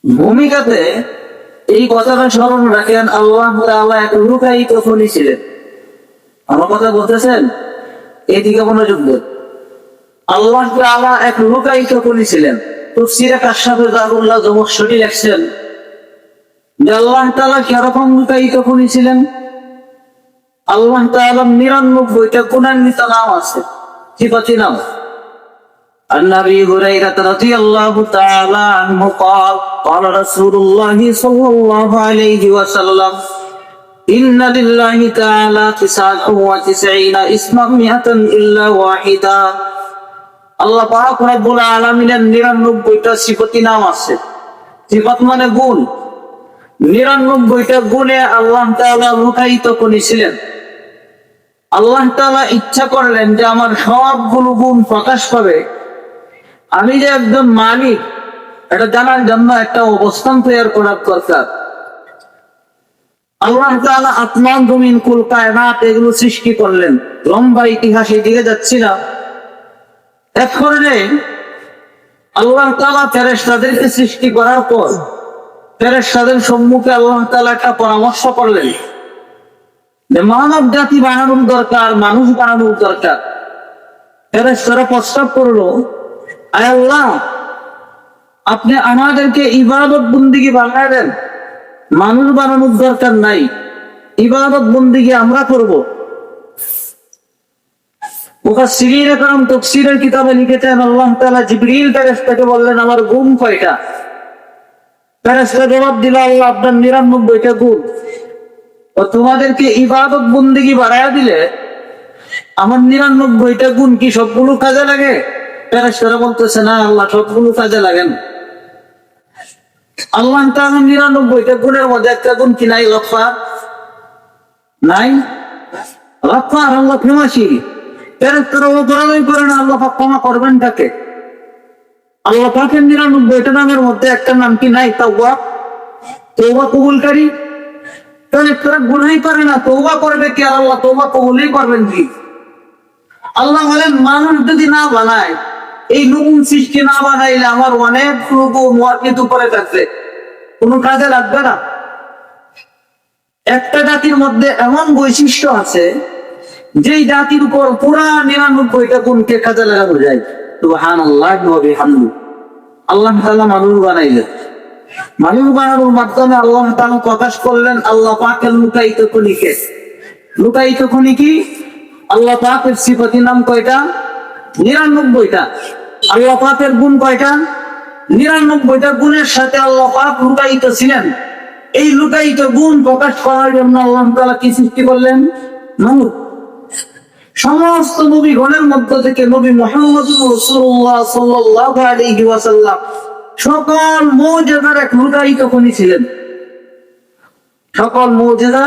ভূমিকাতে এই কথাটা স্মরণ রাখেন, আল্লাহ তাআলা এক লুকায়িত খনি ছিলেন। আমার কথা বলতেছেন? এইদিকে মনোযোগ দেন। আল্লাহ তাআলা এক লুকায়িত খনি ছিলেন। তাফসীরে কাশফে দারুল্লাহ জমশরী লেখছেন যে আল্লাহ তাআলা কিরকম লুকায়িত খনি ছিলেন। আল্লাহ তাআলা ৯৯টা গুণান্বিত নাম আছে, সিফাতি নাম। عن ابي هريره رضي الله تعالى عنه قال قال رسول الله صلى الله عليه وسلم ان لله تعالى 99 اسما 100 الا واحدا। আল্লাহ পাক রব্বুল আলামিনের ৯৯টা সিফাতি নাম আছে। সিফাত মানে গুণ। ৯৯টা গুণে আল্লাহ তাআলা লুকায়িত করেছিলেন। আল্লাহ তাআলা ইচ্ছা করলেন যে আমার সবগুলো গুণ প্রকাশ পাবে, আমি যে একজন মালিক এটা জানার জন্য একটা অবস্থান তৈরি করার দরকার। আল্লাহ তাআলা আসমান জমিন কুল কায়নাত এগুলো সৃষ্টি করলেন। লম্বা ইতিহাস এদিকে যাচ্ছি না। এক পর্যায়ে আল্লাহ তাআলা ফেরেশতাদেরকে সৃষ্টি করার পর ফেরেশতাদের সম্মুখে আল্লাহ তাআলা একটা পরামর্শ করলেন যে মানব জাতি বানানোর দরকার, মানুষ বানানোর দরকার। ফেরেশতারা প্রস্তাব করলো, আয় আল্লাহ, আপনি আমাদেরকে ইবাদত বন্দেগী বানায় দেন, মানুষ বানানোর দরকার নাই, ইবাদত বন্দেগী আমরা করব। মুফাসসিরিনে কেরাম তাফসীরের কিতাবে লিখেছেন আল্লাহ তাআলা জিবরিল ফেরেশতাকে বললেন, আমার গুণ কয়টা? ফেরেশতা জবাব দিল, আল্লাহ আপনার ৯৯টা গুণ। ও তোমাদেরকে ইবাদত বন্দেগী বাড়ায়া দিলে আমার ৯৯টা গুণ কি সবগুলো কাজে লাগে? ফেরেশতারা বলতেছে, না আল্লাহ, সবগুলো কাজে লাগে না। আল্লাহ তাআলা ৯৯টা গুণের মধ্যে একটা গুণ কি নাই? লফা নাই। লফা আর আল্লাহ ক্ষমাশীল। ফেরেশতারা অপরাধই করে না, আল্লাহ পাক ক্ষমা করবেন তাকে। আল্লাহ পাকের ৯৯টা নামের মধ্যে একটা নাম কি নাই? তাওবা, তওবা কবুলকারী। ফেরেশতারা গুনাহই করে না, তওবা করবে কি? আর আল্লাহ তওবা কবুলই করবেন কি? আল্লাহ বলেন, মানুষ যদি না বানায়, এই নতুন সৃষ্টি না বানাইলে আমার অনেক কিন্তু করে থাকবে, কোনো কাজে লাগবে না। একটা জাতির মধ্যে এমন বৈশিষ্ট্য আছে যেই জাতির উপর পুরা ৯৯টা গুণকে কাজে লাগানো যায়। সুবহানাল্লাহ ওয়া বিহামদিহি। আল্লাহ তাআলা মানুষ বানাইলেন। মানুষ বানানোর মাধ্যমে আল্লাহ তাআলা প্রকাশ করলেন আল্লাহ পাকের লুকায়িত খনিকে। লুকায়িত খনি কি? আল্লাহ পাকের সিফাতি নাম কয়টা? ৯৯টা। আল্লাহ পাকের গুণ কয়টা? ৯৯টা গুণের সাথে আল্লাহ পাক লুকায়িত ছিলেন। এই লুকায়িত গুণ প্রকাশ করার জন্য আল্লাহ তাআলা কি সৃষ্টি করলেন? মানুষ। সমস্ত নবীগণের মধ্য থেকে নবী মুহাম্মদুর রাসূলুল্লাহ সাল্লাল্লাহু আলাইহি ওয়াসাল্লাম সকল মুজিজার এক লুকায়িত খনি ছিলেন। সকল মুজিজা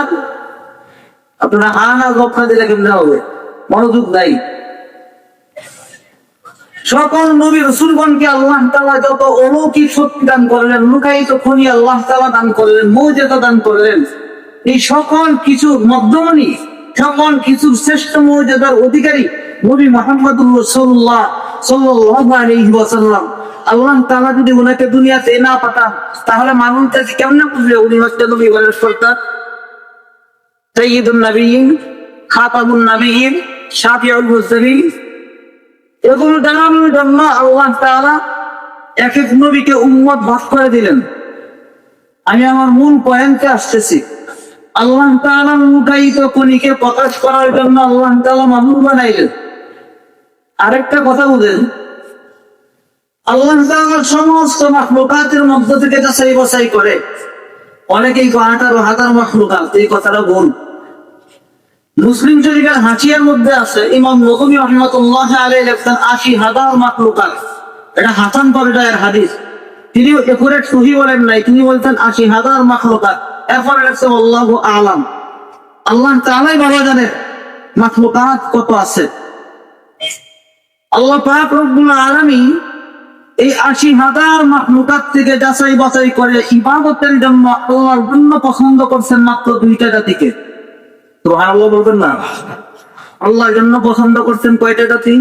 আপনারা আনা গফা দিলে কেমনে হবে? মনোযোগ নাই। সকল নবী রাসূলগণকে আল্লাহ তাআলা যত অলৌকিক শক্তি দান করলেন, লুকায়িত খনি আল্লাহ তাআলা দান করলেন, মুজিজা দান করলেন। এই সকল কিছুর মধ্যমণি, সকল কিছুর শ্রেষ্ঠ মুজিজার অধিকারী নবী মুহাম্মদুর রাসূলুল্লাহ সাল্লাল্লাহু আলাইহি ওয়াসাল্লাম। আল্লাহ তাআলা যদি উনাকে দুনিয়াতে না পাঠান তাহলে মানুষটা কেমনে বুঝবে উনি হচ্ছেন নবী বলে সরকার? সাইয়্যিদুন নবিয়্যিন, খাতামুন নবিয়্যিন, শাফিউল মুরসালিন। এগুলো জানানোর জন্য আল্লাহ তাআলা এক এক নবীকে উম্মত ভাগ করে দিলেন। আমি আমার মূল পয়েন্টে আসতেছি। আল্লাহ তাআলা লুকায়িত খনিকে প্রকাশ করার জন্য আল্লাহ তাআলা মানুষ বানাইলেন। আরেকটা কথা বুঝেন, আল্লাহ তাআলা সমস্ত মাখলুকাতের মধ্য থেকে যাচাই বাছাই করে। অনেকেই 18,000 মাখলুকাত, এই কথাটা ভুল। মুসলিম শরীফের হাসিয়ার মধ্যে আছে ইমাম নববী রাহমাতুল্লাহ আলাইহি লেখেন 80,000 মাখলুকাত। এটা হাসান পর্যায়ের হাদিস। তিনি একুরেট সহিহ বলেন নাই, তিনি বলতেন 80,000 মাখলুকাত। এরপরে লেখছে আল্লাহু আ'লাম, আল্লাহ তাআলাই ভালো জানেন মাখলুকাত কত আছে। আল্লাহ পাক রব্বুল আলামিন এই 80,000 মাখলুকাত থেকে যাচাই বাছাই করে ইবাদতের জন্য আল্লাহর জন্য পছন্দ করছেন মাত্র 2টা জাতিকে। সুবহানাল্লাহ বলবেন না? আল্লাহর জন্য পছন্দ করছেন কয়টা জাতি?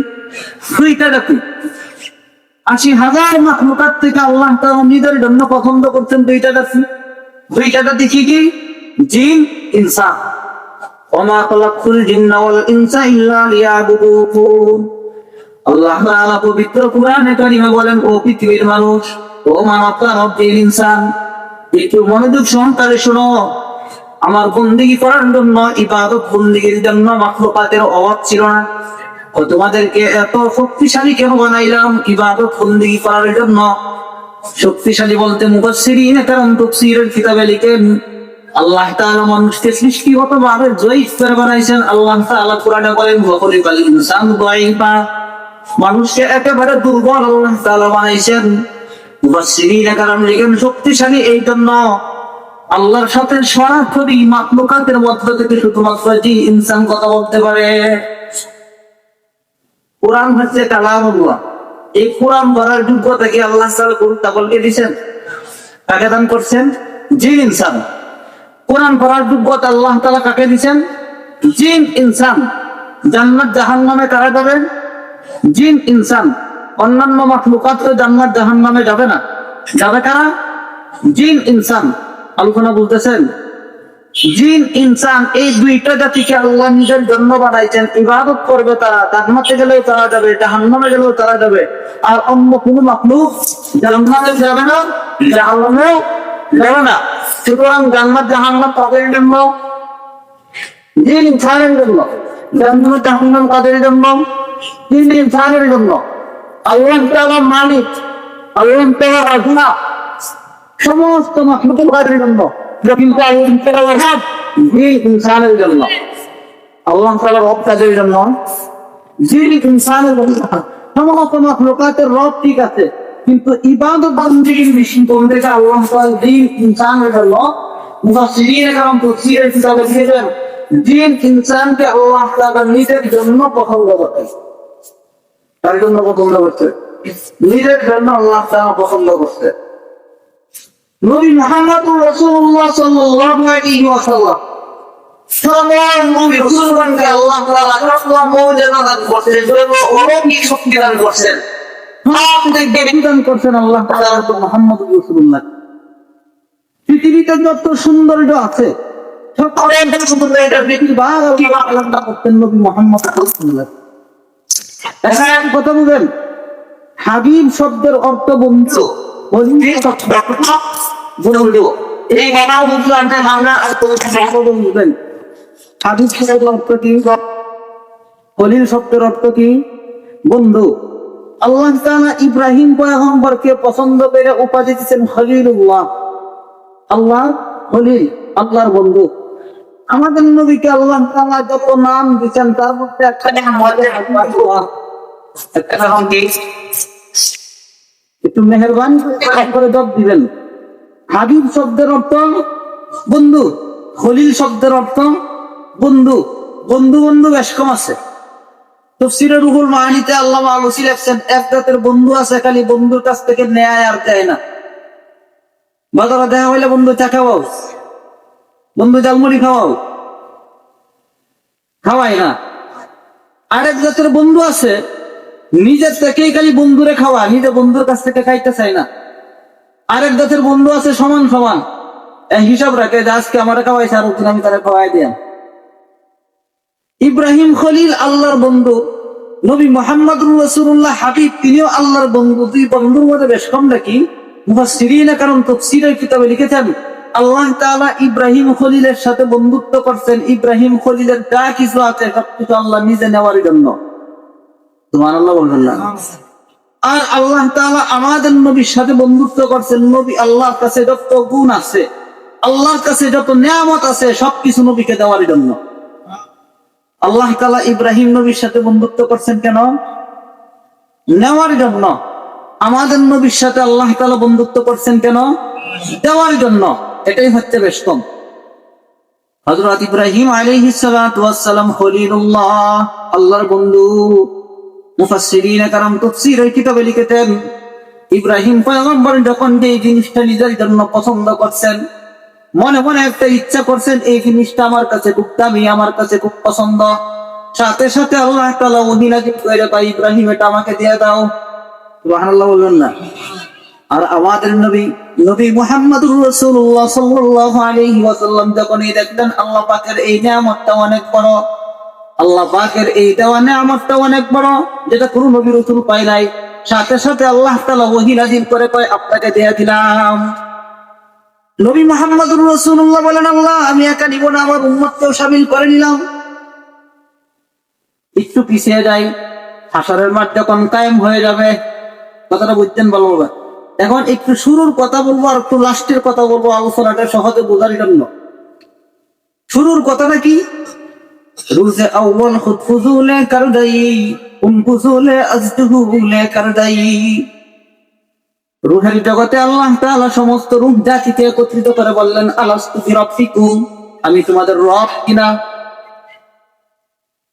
2টা জাতি। 80,000 মাখলুকাত থেকে আল্লাহ তাআলা নিজের জন্য পছন্দ করছেন দুইটা জাতি। দুইটা জাতি কি কি? জিন, ইনসান। ওমা খালাকতুল জিন্না ওয়াল ইনসা ইল্লা লিয়াবুদুন। আল্লাহ তাআলা পবিত্র কোরআনে কারিমে বলেন, ও পৃথিবীর মানুষ, ও মানব প্রাণীর ইনসান, একটু মনোযোগ সহকারে শোনো। আমার বন্দেগী করার জন্য, ইবাদত বন্দেগীর জন্য মাখলুকাতের অভাব ছিল না। ও তোমাদেরকে এত শক্তিশালী কেন বানাইলাম ইবাদত বন্দেগী করার জন্য? শক্তিশালী বলতে মুফাসসিরিন কারণ তাফসীরের কিতাবে লিখেন, আল্লাহ তাআলা মানুষকে সৃষ্টিগতভাবে জয়ীফ করে বানাইছেন। আল্লাহ তাআলা কোরআনে বলেন, ওয়া খালিকাল ইনসানা দাঈফা, মানুষকে একেবারে দুর্বল আল্লাহ তাআলা বানাইছেন। মুফাসসিরিন কারণ লিখেন শক্তিশালী এই জন্য আল্লাহর সাথে সরাসরি মাখলুকাতের মধ্য থেকে শুধুমাত্র জি ইনসান কথা বলতে পারে। কোরআন হচ্ছে কালামুল্লাহ। এই কোরআন পড়ার যোগ্যতা কি আল্লাহ তাআলা বলকে দিয়েছেন? কাকে দান করছেন? জিন ইনসান। কোরআন পড়ার যোগ্যতা আল্লাহ তাআলা কাকে দিয়েছেন? জিন ইনসান। জান্নাত জাহান্নামে কারা যাবে? জিন ইনসান। অন্যান্য মাখলুকাত তো জান্নাত জাহান্নামে যাবে না, যাবে কারা? জিন ইনসান। আলোচনা বলতেছেন জিন ইনসান এই দুইটা জাতিকে আল্লাহ নিজের জন্য বানাইছেন। ইবাদত করবে তারা, জান্নাতে গেলেও তারা যাবে, জাহান্নামে গেলেও তারা যাবে। আর অন্য কোনো মাখলুক জান্নাতে যাবে না, জাহান্নামেও যাবে না। সুতরাং জান্নাত জাহান্নাম তাদের জন্য, জিন ইনসানের জন্য। জান্নাত জাহান্নাম তাদের জন্য, জিন ইনসানের জন্য। আল্লাহ তাআলা মালিক, আল্লাহ তাআলা রাজা সমস্ত মাখলুকাতের জন্য, কিন্তু আল্লাহ তাআলা রব জিন ইনসানের জন্য। আল্লাহ তাআলা রব কাদের জন্য? জিন ইনসানের জন্য। সমস্ত মাখলুকাতের রব ঠিক আছে, কিন্তু ইবাদত বন্দেগীর বিষয় বলতে আল্লাহ তাআলা জিন ইনসানের জন্য। মুফাসসিরিন কারণ তাফসীরের কিতাবে লিখেছেন, জিন ইনসানকে আল্লাহ তাআলা নিজের জন্য পছন্দ করতেন। তার জন্য পছন্দ করতে, নিজের জন্য আল্লাহ তাআলা পছন্দ করতে। নবী মুহাম্মদুর রাসূলুল্লাহ সাল্লাল্লাহু আলাইহি ওয়াসাল্লাম সাল্লাল্লাহু নবী রাসূলগণকে আল্লাহ তাআলা মুজিজা দান করতেন, অলৌকিক শক্তি দান করতেন, দান করতেন আল্লাহ তাআলা মুহাম্মদুর রাসূলুল্লাহ। পৃথিবীতে যত সৌন্দর্য আছে সকলের সৌন্দর্য এটা বেশিরভাগ আল্লাহ তাআলা করতেন নবী মুহাম্মদ রাসূলুল্লাহ। এখন কথা বুঝেন, হাবিব শব্দের অর্থ বন্ধু। এই বানাও বুঝলাম যে আমরা বুঝবেন হাবিব শব্দের অর্থ কি, খলিল শব্দের অর্থ কি? বন্ধু। আল্লাহ তাআলা ইব্রাহিম পয়গম্বরকে পছন্দ করে উপাধি দিয়েছেন খলিলুল্লাহ। আল্লাহ খলিল, আল্লাহর বন্ধু। আমাদের নবীকে আল্লাহ তাআলা যত নাম দিয়েছেন তার মধ্যে একটা নাম হচ্ছে হাবিবুল্লাহ। একটা নাম কি? একটু মেহেরবানি করে জবাব দিবেন। হাবিব শব্দের অর্থ বন্ধু, খলিল শব্দের অর্থ বন্ধু। বন্ধু বন্ধু বেশ কম আছে। তাফসীরে রুহুল মাআনিতে আল্লামা আলুসী লিখছেন, এক জাতের বন্ধু আছে খালি বন্ধুর কাছ থেকে নেয় আর দেয় না। বাজারে দেখা হইলে বন্ধু চা খাওয়াও, বন্ধু জালমুড়ি খাওয়াও, খাওয়াই না। আরেক জাতের বন্ধু আছে নিজের থেকেই খালি বন্ধুরে খাওয়া, নিজে বন্ধুর কাছ থেকে খাইতে চায় না। আরেক জাতের বন্ধু আছে সমান সমান, হিসাব রাখে যে আজকে আমার খাওয়াইছে আর আমি তারা খাওয়াই দিলাম। ইব্রাহিম খলিল আল্লাহর বন্ধু, নবী মুহাম্মদুর রাসূলুল্লাহ হাবিব তিনিও আল্লাহর বন্ধু। দুই বন্ধুর মধ্যে বেশ কম নাকি? মুফাসসিরিন কারণ তাফসীরের কিতাবে লিখেছেন, আল্লাহ তাআলা ইব্রাহিম খলিলের সাথে বন্ধুত্ব করছেন। ইব্রাহিম খলিলের যা কিছু আছে সবকিছু আল্লাহ নিজে নেওয়ার জন্য। সুবহানাল্লাহ বলবেন না? আর আল্লাহ তাআলা আমাদের নবীর সাথে বন্ধুত্ব করছেন। নবী আল্লাহর কাছে যত গুণ আছে, আল্লাহর কাছে যত নিয়ামত আছে সবকিছু নবীকে দেওয়ার জন্য। আল্লাহ তাআলা ইব্রাহিম নবীর সাথে বন্ধুত্ব করছেন কেন? নেওয়ার জন্য। আমাদের নবীর সাথে আল্লাহ তাআলা বন্ধুত্ব করছেন কেন? দেওয়ার জন্য। এটাই হচ্ছে বেশ কম। হযরত ইব্রাহিম আলাইহিস সালাতু ওয়াস সালাম খলিলুল্লাহ, আল্লাহর বন্ধু। মুফাসসিরিন কারণ তাফসীরের কিতাবে লিখেছেন, ইব্রাহিম পয়গম্বর যখন এই জিনিসটা নিজের জন্য পছন্দ করছেন, মনে মনে একটা ইচ্ছা করছেন এই জিনিসটা আমার কাছে খুব দামি, আমার কাছে খুব পছন্দ। সাথে সাথে আল্লাহ তাআলা ওহী নাযিল করে, ইব্রাহিম এটা আমাকে দিয়ে দাও। সুবহানাল্লাহ বলবেন না? আর আমাদের নবী নবী মুহাম্মদুর রাসূলুল্লাহ সাল্লাল্লাহু আলাইহি ওয়াসাল্লাম যখনই দেখলেন আল্লাহ পাকের এই নিয়ামতটা অনেক বড়, আল্লাহ পাকের এই দেওয়া নিয়ামতটা অনেক বড়, যেটা কোনো নবী রাসূল পায় নাই, সাথে সাথে আল্লাহ তাআলা ওহী নাযিল করে কয় আপনাকে দিয়ে দিলাম। নবী মুহাম্মদুর রাসূলুল্লাহ বলেন, আল্লাহ আমি একা নিব না, আমার উম্মতকেও শামিল করে নিলাম। একটু পিছিয়ে যাই, হাশরের মাঠ যখন কায়েম হয়ে যাবে, কথাটা বুঝতেন বলবো। এখন একটু শুরুর কথা বলবো আর একটু লাস্টের কথা বলবো, আলোচনাটা সহজে বোঝার জন্য। শুরুর কথাটা কি? রুজে আউয়াল খুদ ফুজুলে কারদাই ফুজুলে আজদুলে কারদাই। রূহের জগতে আল্লাহ তাআলা সমস্ত রূহ জাতিকে একত্রিত করে বললেন, আলাস্তু বিরাব্বিকুম, আমি তোমাদের রব কিনা?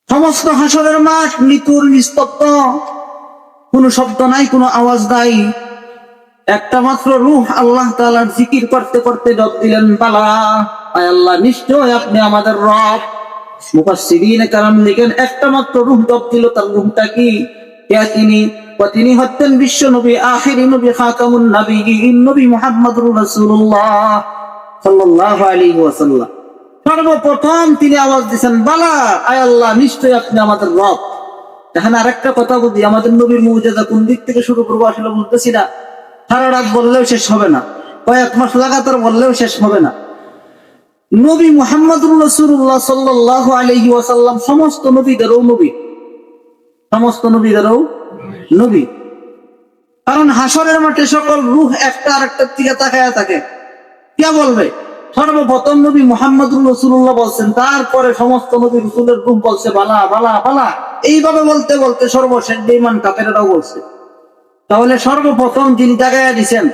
সমস্ত হাসরের মাঠ নিতুর নিস্তব্ধ, কোনো শব্দ নাই, কোনো আওয়াজ নাই। একটা মাত্র রূহ আল্লাহ তাআলার জিকির করতে করতে জবাব দিলেন, বালা, আয় আল্লাহ নিশ্চয় আপনি আমাদের রব। মুফাসসিরিনে কেরাম লিখেন, একটা মাত্র রূহ জবাব দিল, তার রূহটা কি? তিনি হচ্ছেন বিশ্ব নবী, আখিরি নবী, খাতামুন নবিয়্যিন, নবী মুহাম্মদুর রাসূলুল্লাহ সাল্লাল্লাহু আলাইহি ওয়াসাল্লাম। সর্বপ্রথম তিনি আওয়াজ দিয়েছেন, বালা, আয় আল্লাহ নিশ্চয় আপনি আমাদের রব। এখানে আরেকটা কথা বলি, আমাদের নবীর মুজিজা কোন দিক থেকে শুরু করবো আসলে বলতেছি না। সারা রাত বললেও শেষ হবে না, কয়েক মাস লাগাতার বললেও শেষ হবে না। নবী মুহাম্মদুর রাসূলুল্লাহ সাল্লাল্লাহু আলাইহি ওয়াসাল্লাম সমস্ত নবীদেরও নবী, সমস্ত নবীদেরও নবী। কারণ হাসরের মাঠে সকল রূহ একটা আরেকটার দিকে তাকায়া থাকে। কে বলবে? সর্বপ্রথম নবী মুহাম্মদুর রাসূলুল্লাহ বলছেন, তারপরে সমস্ত নবী রাসূলের রূহ বলছে বালা বালা বালা। এইভাবে বলতে বলতে সর্বশেষ বেঈমান কাফেররাও বলছে। তাহলে সর্বপ্রথম যিনি জাগায়া দিয়েছেন,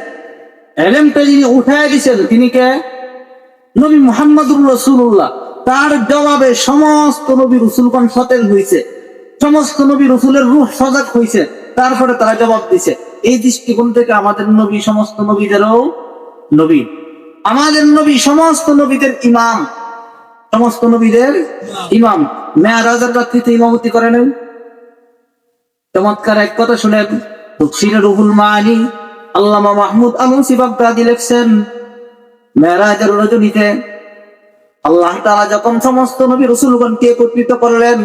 এলেমটা যিনি উঠায়া দিয়েছেন, তিনি কে? নবী মুহাম্মদুর রাসূলুল্লাহ। তার জবাবে সমস্ত নবী রাসূলগণ সতেজ হয়েছে, সমস্ত নবী রাসূলের রূহ সজাগ হয়েছে, তারপরে তারা জবাব দিছে। এই দৃষ্টিকোণ থেকে আমাদের নবী সমস্ত নবীদেরও নবী, আমাদের নবী সমস্ত নবীদের ইমাম, সমস্ত নবীদের ইমাম। মেরাজের রাত্রিতে ইমামতি করেন। চমৎকার এক কথা শুনেন, তাফসীরে রুহুল মাআনি আল্লামা মাহমুদ আলুসি বাগদাদী লিখছেন, মেরাজের রজনীতে আল্লাহ তাআলা যখন সমস্ত নবী রাসূলগণকে একত্রিত করলেন,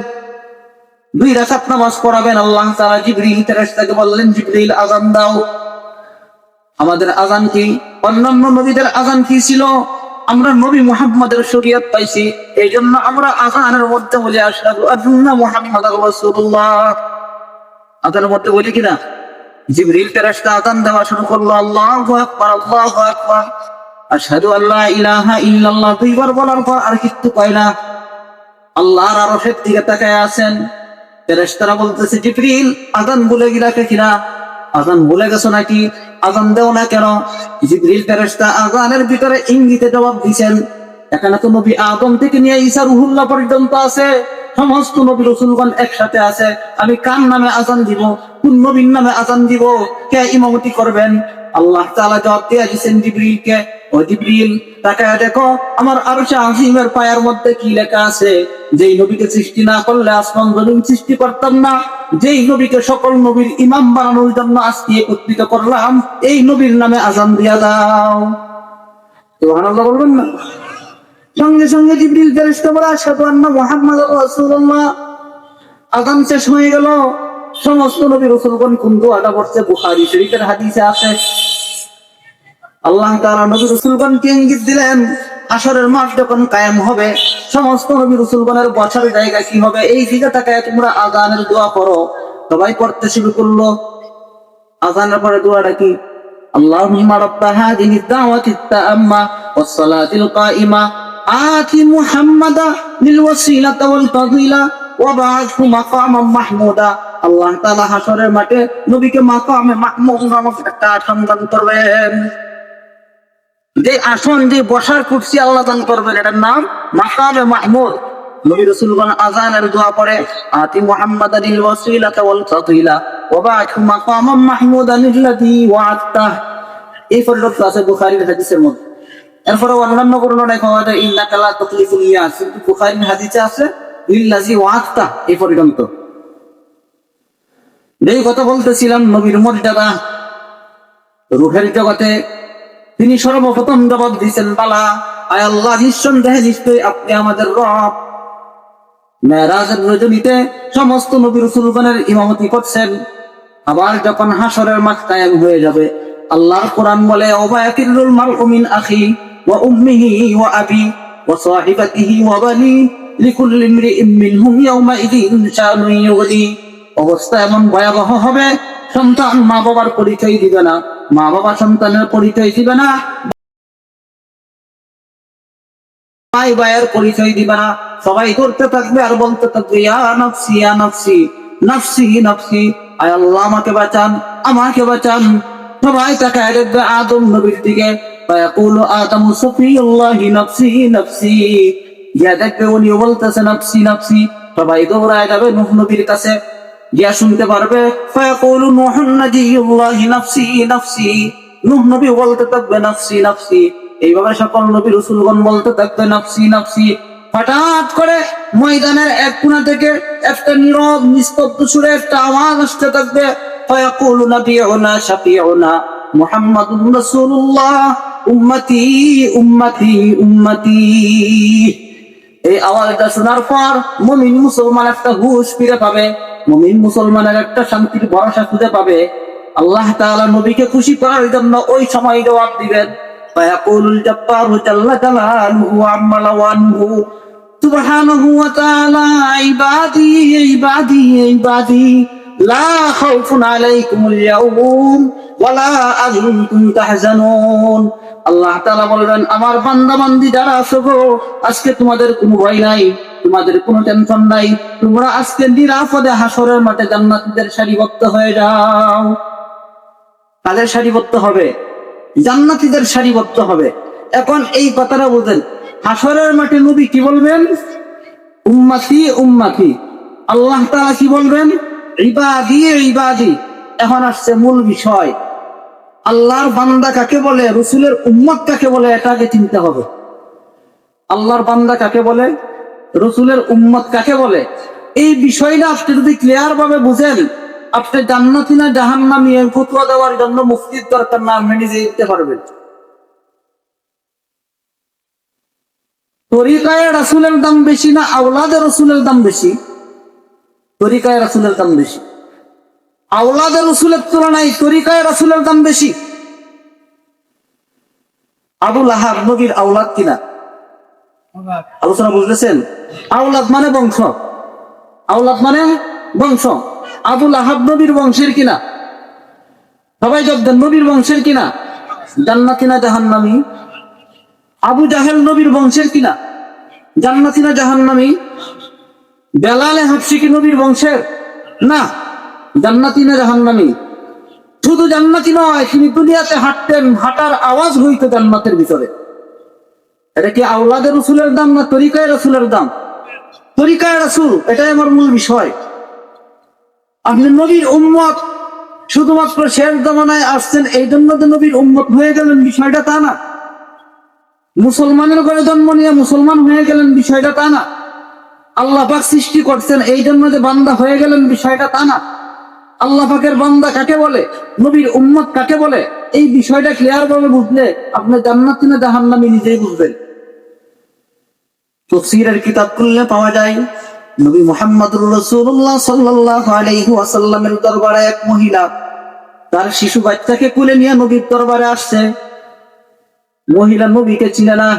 2 রাকাত নামাজ পড়াবেন, আল্লাহ তাআলা জিবরিল ফেরেশতাকে বললেন, জিবরিল আযান দাও। আমাদের আযান কি? অন্যান্য নবীদের আযান কি ছিল? আমরা নবী মুহাম্মদের শরীয়ত পাইছি, এই জন্য আমরা আযানের মধ্যে বলি আশহাদু আন্না মুহাম্মাদার রাসূলুল্লাহ। আযানের মধ্যে বলি কিনা? জিবরিল ফেরেশতা আযান দেওয়া শুরু করলো, আল্লাহু আকবার আল্লাহু আকবার, আশহাদু আল্লা ইলাহা ইল্লাল্লাহ 2 বার বলার পর আর কিছু কয় না, আল্লাহর আরশের দিকে তাকায় আছেন। ফেরেশতারা বলতেছে, জিবরিল আযান ভুলে গেলা কিনা? আযান ভুলে গেছো নাকি? আযান দেও না কেন? জিবরিল ফেরেশতা আযানের ভিতরে ইঙ্গিতে জবাব দিয়েছেন, এখানে তো নবী আদম থেকে নিয়ে ঈসা রুহুল্লাহ পর্যন্ত আছে, সমস্ত নবী রাসূলগণ একসাথে আছে। আমি কার নামে আযান দিব? কোন নবীর নামে আযান দিব? কে ইমামতি করবেন? আল্লাহ তাআলা জবাব দিয়ে দিয়েছেন জিবরিলকে, ও জিবরিল তাকায় দেখো আমার আরশে আজিমের পায়ের মধ্যে কি লেখা আছে। যেই নবীকে সৃষ্টি না করলে আসমান জমিন সৃষ্টি করতাম না, যেই নবীকে সকল নবীর ইমাম বানানোর জন্য আজকে একত্রিত করলাম, এই নবীর নামে আযান দিয়া দাও। সুবহানাল্লাহ বলবেন না? সঙ্গে সঙ্গে জিবরিল ফেরেশতা বলে, আশহাদু আন্না মুহাম্মাদার রাসূলুল্লাহ। আযান শেষ হয়ে গেল। সমস্ত নবী রাসূলগণ কোন দোয়াটা পড়ছে? বুখারী শরীফের হাদিসে আছে। আল্লাহ তাআলা নবী রাসূলগণকে ইঙ্গিত দিলেন, হাসরের মাঠ যখন কায়েম হবে, সমস্ত নবী রাসূলগণের বসার জায়গা কি হবে? এই দিকে তাকায় তোমরা আযানের দোয়া করো। সবাই পড়তে শুরু করলো। আযানের পরে দোয়াটা কি? আল্লাহুম্মা রাব্বা হাযিহি দাওয়াতিত তাম্মা ওয়াস সালাতিল কাইমা আতি মুহাম্মাদা লিল ওয়াসিলাতা ওয়াল ফাযিলা ওয়া বা'আথহু মাকামান মাহমুদা। আল্লাহ তাআলা হাসরের মাঠে নবীকে মাকামে মাহমুদ নামক একটা আসন দান করবেন। যে আসন, যে বসার কুরসি আল্লাহ দান করবেন, এটার নাম মাকামে মাহমুদ। নবী রাসূলগণ আযানের দোয়া পড়ে, আতি মুহাম্মাদানিল ওয়াসিলাতা ওয়াল ফাযিলা ওয়া বা'আথহু মাকামান মাহমুদান আল্লাযী ওয়া'আদতা। এই ফরজ আছে বুখারীর হাদিসের মধ্যে। এরপরে অন্যান্য বর্ণনায় পাওয়া যায় ইন্নাকা লা তুখলিফুল মিয়াদ, কিন্তু বুখারীর হাদিসে আছে ইল্লাযী ওয়া'আদতা এই পর্যন্ত। যেই কথা বলতেছিলাম নবীর মর্যাদা রূহের জগতে তিনি সর্বপ্রথম জবাব দিয়েছেন, বালা আয় আল্লাহ, নিঃসন্দেহে নিশ্চয়ই আপনি আমাদের রব। মেরাজের রজনীতে সমস্ত নবী রাসূলগণের ইমামতি করছেন। আবার যখন হাসরের মাঠ কায়েম হয়ে যাবে, আল্লাহর কোরআন বলে, ওয়ায়াকিরুল মারউ মিন আখি ওয়া উম্মিহি ওয়া আবি ওয়া সাহিবাতিহি ওয়া বানি লিকুল্লি ইমরিইম মিনহুম ইয়াওমা ইযিন শানুন ইউগনি। অবস্থা এমন ভয়াবহ হবে, সন্তান মা বাবার পরিচয় দিবে না, মা বাবা সন্তানের পরিচয় দিবে না, ভাই ভাইয়ের পরিচয় দিবে না। সবাই করতে থাকবে আর বলতে থাকবে, ইয়া নাফসি ইয়া নাফসি, নাফসি নাফসি, আয় আল্লাহ আমাকে বাঁচান, আমাকে বাঁচান। সবাই তাকায় দেখবে আদম নবীর দিকে, ফায়াকুলু আদমু সফিউল্লাহি নাফসি নাফসি, গিয়া দেখবে উনিও বলতেছে নাফসি নাফসি। সবাই দৌড়ায় যাবে নূহ নবীর কাছে, গিয়া শুনতে পারবে, ফায়াকুলু নূহুন নাজিয়ুল্লাহি নাফসি নাফসি, নূহ নবী বলতে থাকবে নাফসি নাফসি। এইভাবে সকল নবী রাসূলগণ বলতে থাকবে নাফসি নাফসি। হঠাৎ করে ময়দানের এক কোণা থেকে একটা নীরব নিস্তব্ধ সুরে একটা আওয়াজ আসতে থাকবে, ফায়াকুলু নাবিয়ুনা শাফিউনা মুহাম্মাদুর রাসূলুল্লাহ উম্মতি উম্মতি উম্মতি। এই আওয়াজটা শোনার পর মুমিন মুসলমান একটা হুঁশ ফিরে পাবে, মুমিন মুসলমানের একটা শান্তির ভরসা খুঁজে পাবে। আল্লাহ তাআলা নবীকে খুশি করার জন্য ওই সময় জবাব দিবেন, ফায়াকুলুল জাব্বারু জাল্লা জালালুহু আম্মা লাওয়ানহু সুবহানাহু ওয়া তাআলা, ইবাদি ইবাদি ইবাদি লা খাউফুন আলাইকুমুল ইয়াউম ওয়া লা আনতুম তাহজানুন। আল্লাহ তাআলা বলবেন, আমার বান্দা বান্দি যারা আছো গো, আজকে তোমাদের কোনো ভয় নাই, তোমাদের কোনো টেনশন নাই, তোমরা আজকে নিরাপদে হাসরের মাঠে জান্নাতীদের সারিবদ্ধ হয়ে যাও। তাদের সারিবদ্ধ হবে, জান্নাতীদের সারিবদ্ধ হবে। এখন এই কথাটা বুঝেন, হাসরের মাঠে নবী কি বলবেন? উম্মতি উম্মতি। আল্লাহ তাআলা কি বলবেন? ইবাদি ইবাদি। এখন আসছে মূল বিষয়, আল্লাহর বান্দা কাকে বলে, রাসূলের উম্মত কাকে বলে, এটা আগে চিনতে হবে। আল্লাহর বান্দা কাকে বলে, রাসূলের উম্মত কাকে বলে, এই বিষয়টা আপনি যদি ক্লিয়ার ভাবে বুঝেন, আপনি জান্নাতি না জাহান্নামী এর ফতোয়া দেওয়ার জন্য মুফতির দরকার না, আপনি নিজে দিতে পারবেন। তরিকায়ে রাসূলের দাম বেশি না আওলাদে রাসূলের দাম বেশি? তরিকায়ে রাসূলের দাম বেশি। আওলাদে রাসূলের তুলনায় তরিকায়ে রাসূলের দাম বেশি। আবু লাহাব নবীর আওলাদ কিনা? আলোচনা বুঝতেছেন? আওলাদ মানে বংশ, আওলাদ মানে বংশ। আবু লাহাব নবীর বংশের কিনা? সবাই জব দেন, নবীর বংশের কিনা? জান্নাতি না জাহান্নামী? আবু জাহেল নবীর বংশের কিনা? জান্নাতি না জাহান্নামী? বেলালে হাবশী কি নবীর বংশের? না। জান্নাতি না জাহান্নামী? শুধু জান্নাতি নয়, তিনি দুনিয়াতে হাঁটতেন, হাঁটার আওয়াজ হইতো জান্নাতের ভিতরে। এটা কি আওলাদে রাসূলের দাম না তরিকায়ে রাসূলের দাম? তরিকায়ে রাসূল, এটাই আমার মূল বিষয়। আপনি নবীর উম্মত শুধুমাত্র শেষ জামানায় আসছেন এই জন্য যে নবীর উম্মত হয়ে গেলেন, বিষয়টা তা না। মুসলমানের ঘরে জন্ম নিয়ে মুসলমান হয়ে গেলেন, বিষয়টা তা না। আল্লাহ পাক সৃষ্টি করছেন এই জন্য যে বান্দা হয়ে গেলেন, বিষয়টা তা না। আল্লাহ পাকের বান্দা কাকে বলে, নবীর উম্মত কাকে বলে, এই বিষয়টা ক্লিয়ার ভাবে বুঝলে আপনি জান্নাতি না জাহান্নামী নিজেই বুঝবেন। তাফসীরের কিতাব খুললে পাওয়া যায়, নবী মুহাম্মদুর রাসূলুল্লাহ সাল্লাল্লাহু আলাইহি ওয়াসাল্লামের দরবারে এক মহিলা তার শিশু বাচ্চাকে কোলে নিয়ে নবীর দরবারে আসছে। মহিলা নবীকে চিনে না,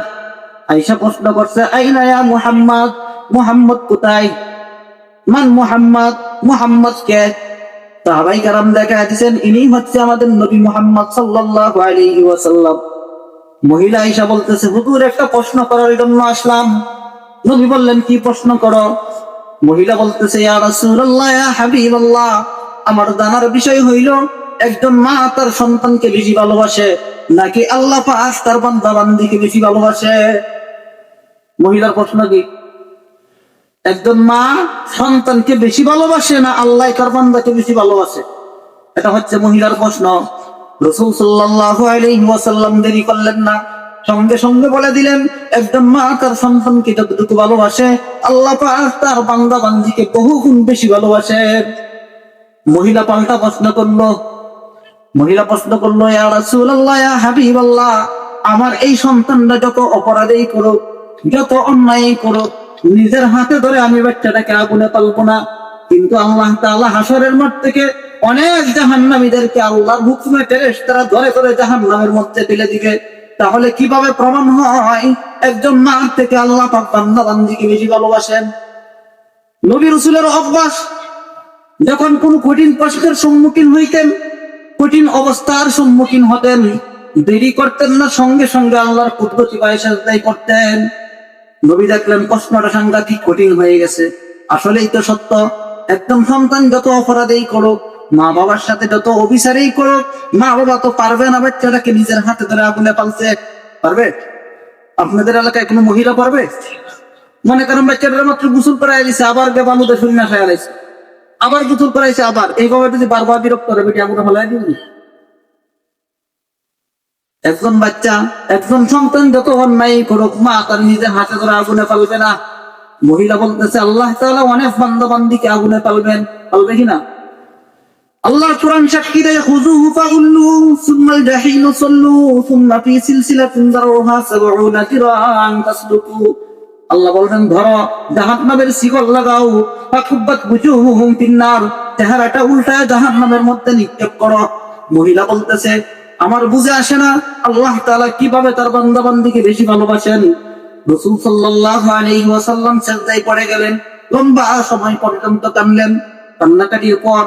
আয়েশা প্রশ্ন করছে, আইনা ইয়া মুহাম্মদ, মুহাম্মদ কোথায়? মান মুহাম্মদ, মুহাম্মদ কে? সাহাবায়ে কেরাম দেখায় দিয়েছেন, ইনি হচ্ছে আমাদের নবী মুহাম্মদ সাল্লাল্লাহু আলাইহি ওয়াসাল্লাম। মহিলা আয়েশা বলতেছে, হুজুর একটা প্রশ্ন করার জন্য আসলাম। নবী বললেন, কি প্রশ্ন করো? মহিলা বলতেছে, ইয়া রাসূলুল্লাহ, ইয়া হাবিবাল্লাহ, আমার জানার বিষয় হইল একজন মা তার সন্তানকে বেশি ভালোবাসে নাকি আল্লাহ পাক তার বান্দা বান্দীকে বেশি ভালোবাসে? মহিলার প্রশ্ন কি? একজন মা সন্তানকে বেশি ভালোবাসে না আল্লাহ তার বান্দাকে বেশি ভালোবাসে? এটা হচ্ছে মহিলার প্রশ্ন। রাসূল সাল্লাল্লাহু আলাইহি ওয়াসাল্লাম দেরি করলেন না, সঙ্গে সঙ্গে বলে দিলেন, একজন মা তার সন্তানকে যতটুকু ভালোবাসে আল্লাহ পাক তার বান্দা বান্দীকে বহুগুণ বেশি ভালোবাসে। মহিলা পাল্টা প্রশ্ন করলো, ইয়া রাসূলুল্লাহ, ইয়া হাবিবাল্লাহ, আমার এই সন্তানটা যত অপরাধই করুক, যত অন্যায় করুক, নিজের হাতে ধরে আমি বাচ্চাটাকে আগুনে পালবো না। কিন্তু আল্লাহ তাআলা হাসরের মাঠ থেকে অনেক জাহান্নামীদেরকে আল্লাহর হুকুমে ফেরেশতারা ধরে ধরে জাহান্নামের মধ্যে ফেলে দিবে। তাহলে কিভাবে প্রমাণ হয় একজন মা থেকে আল্লাহ পাক বান্দা বান্দীকে বেশি ভালোবাসেন? নবী রাসূলের অভ্যাস, যখন কোন কঠিন প্রশ্নের সম্মুখীন হইতেন, কঠিন অবস্থার সম্মুখীন হতেন, দেরি করতেন না, সঙ্গে সঙ্গে আল্লাহর কুদরতি পায়ে সেজদা করতেন। নবী দেখলেন প্রশ্নটা সাংঘাতিক কঠিন হয়ে গেছে, আসলেই তো সত্য। একদম সন্তান যত অপরাধেই করুক, মা বাবার সাথে যত অবিচারেই করুক, মা বাবা তো পারবে না বাচ্চাটাকে নিজের হাতে ধরে আগুনে পালতে। পারবে? আপনাদের এলাকায় কোনো মহিলা পারবে? মনে করেন বাচ্চাটা মাত্র গোসল করাই দিছে, আবার বেবানুদের শরীর না খায় আলাইছে, আবার গোসল করাইছে, আবার এইভাবে যদি বারবার বিরক্ত করে বেটি আগুনে ফেলাই দিবি। একজন বাচ্চা, একজন সন্তান যত অন্যায় করুক, মা তার নিজের হাতে ধরে আগুনে পালবে না। মহিলা বলতেছে আল্লাহ তাআলা অনেক বান্দা বান্দীকে আগুনে পালবেন, পালবে কিনা? আল্লাহ কোরআন সাক্ষী দেয়, খুযুহু ফাগুল্লু সুম্মাল জাহিম সাল্লু সুম্মা ফি সিলসিলাতিন দারউহা ৭০ যিরাআন ফাসলুকু। আল্লাহ বলেন, ধরো, জাহান্নামের শিকল লাগাও, ফাকুব্বাত বুজুহুম ফিন্নার, চেহারাটা উল্টায় জাহান্নামের মধ্যে নিক্ষেপ করো। মহিলা বলতেছে আমার বুঝে আসে না আল্লাহ তাআলা কিভাবে তার বান্দা বান্দীকে বেশি ভালোবাসেন। রাসূল সাল্লাল্লাহু আলাইহি ওয়াসাল্লাম সিজদায় পড়ে গেলেন, লম্বা সময় পর্যন্ত কাঁদলেন। কান্নাকাটির পর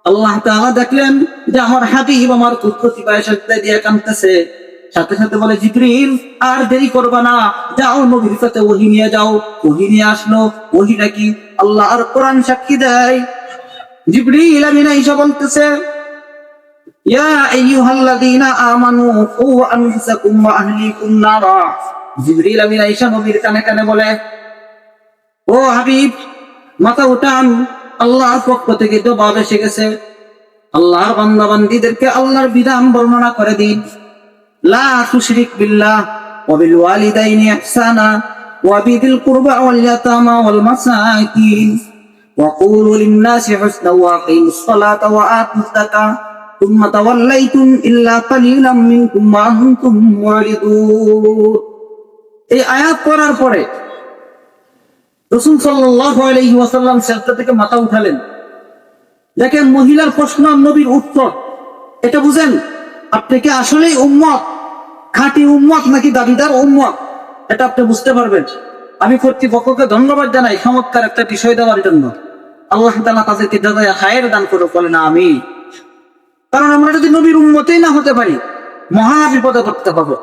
আল্লাহ তাআলা দেখলেন যে আমার হাবিব আমার কুদরতি পায়ে সিজদা দিয়ে কাঁদতেছে। সাথে সাথে বলে, জিবরিল আর দেরি করবা না, যাও নবীর সাথে ওহী নিয়ে যাও। ওহী নিয়ে আসলো। ওহীটা কি? আল্লাহ আর কোরআন সাক্ষী দেয়। জিবরিল আমিন আয়েশা বলতেছে, ইয়া আইয়ুহাল্লাযীনা আমানু কু আনফুসাকুম ওয়া আহলিকুম নারা। জিবরিল আমিন আয়েশা নবীর কানে কানে বলে, ও হাবিব, মাথা উঠান, আল্লাহর পক্ষ থেকে জবাব এসে গেছে। আল্লাহর বান্দা বান্দীদেরকে আল্লাহর বিধান বর্ণনা করে দিন। লা তুশরিক বিল্লাহ ওয়া বিল ওয়ালিদাইনি ইহসানা ওয়া বিযিল কুরবা ওয়াল ইয়াতামা ওয়াল মাসাকিন ওয়া কুলু লিন-নাসি হুসনা ওয়া আকিমুস সালাতা ওয়া আতুজ যাকাত সুম্মা তাওয়াল্লাইতুম ইল্লা কালিলাম মিনকুম ওয়া আনতুম মুরিদুন। এই আয়াত পড়ার পরে রাসূল সাল্লাল্লাহু আলাইহি ওয়াসাল্লাম সিজদা থেকে মাথা উঠালেন। দেখেন মহিলার প্রশ্ন, নবীর উত্তর। এটা বুঝেন আপনি কি আসলেই উম্মত, খাঁটি উম্মত নাকি দাবিদার উম্মত, এটা আপনি বুঝতে পারবেন। আমি কর্তৃপক্ষকে ধন্যবাদ জানাই চমৎকার একটা বিষয় দেওয়ার জন্য। আল্লাহ তাআলা তাদেরকে জাযায়ে খায়ের দান করে, বলেন আমিন। কারণ আমরা যদি নবীর উম্মতেই না হতে পারি, মহা বিপদে পড়তে হবে।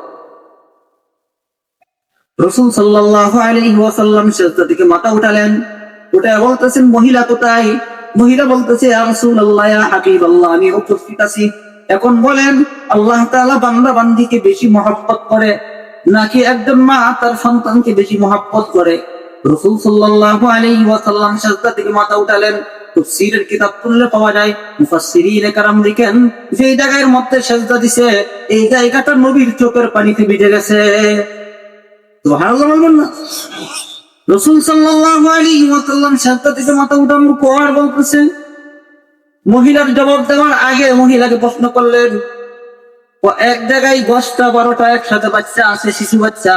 রাসূল সাল্লাল্লাহু আলাইহি ওয়াসাল্লাম সিজদা থেকে মাথা উঠালেন, উঠে বলতেছেন, মহিলা কোথায়? মহিলা বলতেছে, ইয়া রাসূলুল্লাহ, ইয়া হাবিবাল্লাহ, আমি উপস্থিত আছি। এখন বলেন, আল্লাহ তাআলা বান্দা বান্দীকে বেশি মহব্বত করে নাকি একজন মা তার সন্তানকে বেশি মহব্বত করে? রাসূল সাল্লাল্লাহু আলাইহি ওয়াসাল্লাম সিজদা থেকে মাথা উঠালেন। তাফসীরের কিতাব খুললে পাওয়া যায়, মুফাসসিরিনে কেরাম লিখেন, যে জায়গার মধ্যে সিজদা দিছে এই জায়গাটা নবীর চোখের পানিতে ভিজে গেছে। সুবহানাল্লাহ বলবেন না? রাসূল সাল্লাল্লাহু আলাইহি ওয়াসাল্লাম সিজদা থেকে মাথা উঠানোর পর বলতেছে, মহিলার জবাব দেওয়ার আগে মহিলাকে প্রশ্ন করলেন, ও এক জায়গায় 10টা 12টা একসাথে বাচ্চা আছে, শিশু বাচ্চা,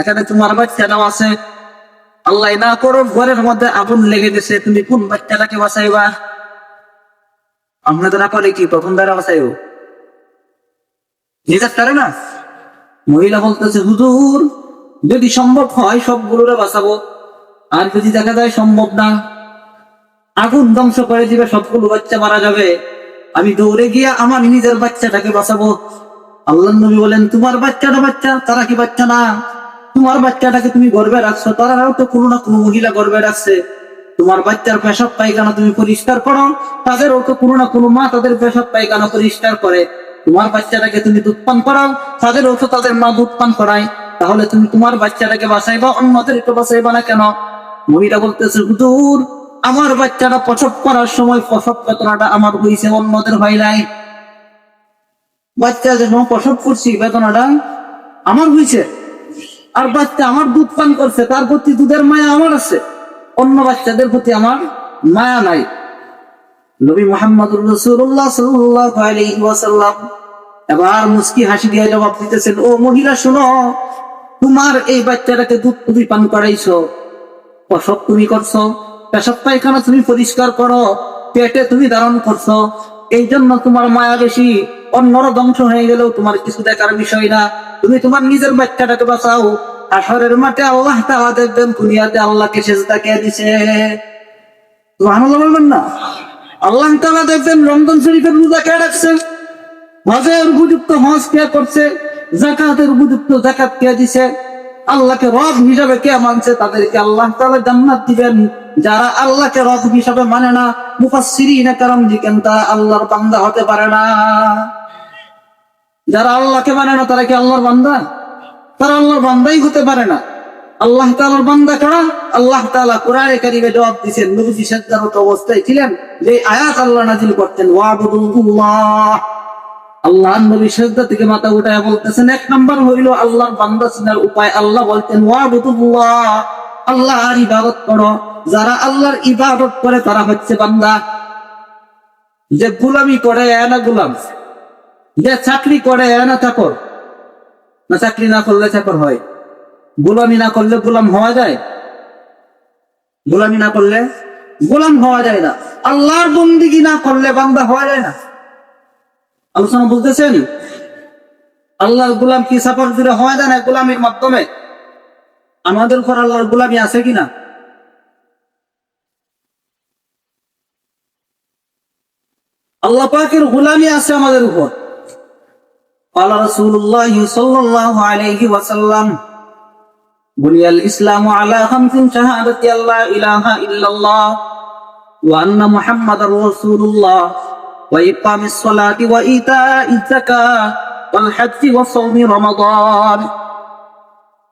এখানে তোমার বাচ্চাটাও আছে। আল্লাহ না করো ঘরের মধ্যে আগুন লেগে গেছে, তুমি কোন বাচ্চাটাকে বাঁচাইবা? আপনাদের না করে কি প্রথম দ্বারা বাঁচাইব? নিজের পারে না? মহিলা বলতেছে, হুজুর, যদি সম্ভব হয় সবগুলোরে বাঁচাবো, আর যদি দেখা যায় সম্ভব না, আগুন ধ্বংস করে দিবে, সবগুলো বাচ্চা মারা যাবে, আমি দৌড়ে গিয়ে আমার নিজের বাচ্চাটাকে বাঁচাবো। আল্লাহর নবী বলেন, তোমার বাচ্চাটা বাচ্চা, তারা কি বাচ্চা না? তোমার বাচ্চাটাকে তুমি গর্বে রাখছো, তারাও তো কোনো না কোনো মহিলা গর্বে রাখছে। তোমার বাচ্চার পেশাব পায়খানা তুমি পরিষ্কার করো, তাদেরও তো কোনো না কোনো মা তাদের পেশাব পায়খানা পরিষ্কার করে। তোমার বাচ্চাটাকে তুমি দুধ পান করাও, তাদেরও তো তাদের মা দুধ পান করায়। তাহলে তুমি তোমার বাচ্চাটাকে বাঁচাইবা, অন্যদেরকে বাঁচাইবা না কেন? মহিলা বলতেছে, হুজুর, আমার বাচ্চাটা প্রসব করার সময় প্রসব বেদনাটা আমার হয়েছে, অন্যদের ভাই নাই। বাচ্চা যখন প্রসব করছি বেদনাটা আমার হয়েছে, আর বাচ্চা আমার দুধ পান করছে, তার প্রতি দুধের মায়া আমার আছে, অন্য বাচ্চাদের প্রতি আমার মায়া নাই। নবী মুহাম্মদুর রাসূলুল্লাহ সাল্লাল্লাহু আলাইহি ওয়াসাল্লাম এবার মুস্কি হাসি দিয়ে জবাব দিতেছেন, ও মহিলা শোনো, তোমার এই বাচ্চাটাকে দুধ তুমি পান করাইছো, প্রসব তুমি করছো, পেশাব পায়খানা তুমি পরিষ্কার করো, পেটে তুমি ধারণ করছো, এই জন্য তোমার মায়া বেশি। অন্যরা ধ্বংস হয়ে গেলেও তোমার কিছু দেখার বিষয় না, তুমি তোমার নিজের বাচ্চাটাকে বাঁচাও। হাশরের মাঠে আল্লাহ তাআলা দেখবেন দুনিয়াতে আল্লাহকে সেজদা কে দিছে। সুবহানাল্লাহ বলবেন না? আল্লাহ তাআলা দেখবেন রমজান শরীফের রোজা কে রাখছে, হজের উপযুক্ত হজ কে করছে, যাকাতের উপযুক্ত যাকাত কে দিছে, আল্লাহকে রব হিসাবে কে মানছে, তাদেরকে আল্লাহ তাআলা জান্নাত দিবেন। যারা আল্লাহকে রব হিসাবে মানে না, মুফাসসিরিনে কেরাম লিখেন তারা আল্লাহর বান্দা হতে পারে না। যারা আল্লাহকে মানে না তারা কি আল্লাহর বান্দা? তারা আল্লাহর বান্দাই হতে পারে না। আল্লাহ তাআলার বান্দা কারা? আল্লাহ তাআলা কোরআনে কারীমে জবাব দিয়েছেন, নবীজি সিজদারত অবস্থায় ছিলেন, যে আয়াত আল্লাহ নাযিল করতেন, ওয়াবুদুল্লাহ, আল্লাহর নবী সিজদা থেকে মাথা উঠায় বলতেছেন, এক নাম্বার হইল আল্লাহর বান্দা চিনার উপায়। আল্লাহ বলতেন ওয়াবুদুল্লাহ, আল্লাহর ইবাদত করো। যারা আল্লাহর ইবাদত করে তারা হচ্ছে বান্দা। যে গোলামি করে এনা গোলাম, যে চাকরি করে এনা চাকর, না চাকরি না করলে চাকর হয়? গোলামি না করলে গোলাম হওয়া যায়? গোলামি না করলে গোলাম হওয়া যায় না। আল্লাহর বন্দেগী না করলে বান্দা হওয়া যায় না। আলোচনা বুঝতেছেন? আল্লাহর গোলাম কি সাপোর্ট দিলে হওয়া যায় না গোলামির মাধ্যমে? আমাদের উপর আল্লাহর গোলামি আছে কিনা? আল্লাহ পাকের গোলামি আছে আমাদের উপর। قال رسول الله صلى الله عليه وسلم بني الإسلام على خمس شهادة أن لا إله إلا الله وأن محمد رسول الله وإقام الصلاة وإيتاء الزكاة والحج وصوم رمضان।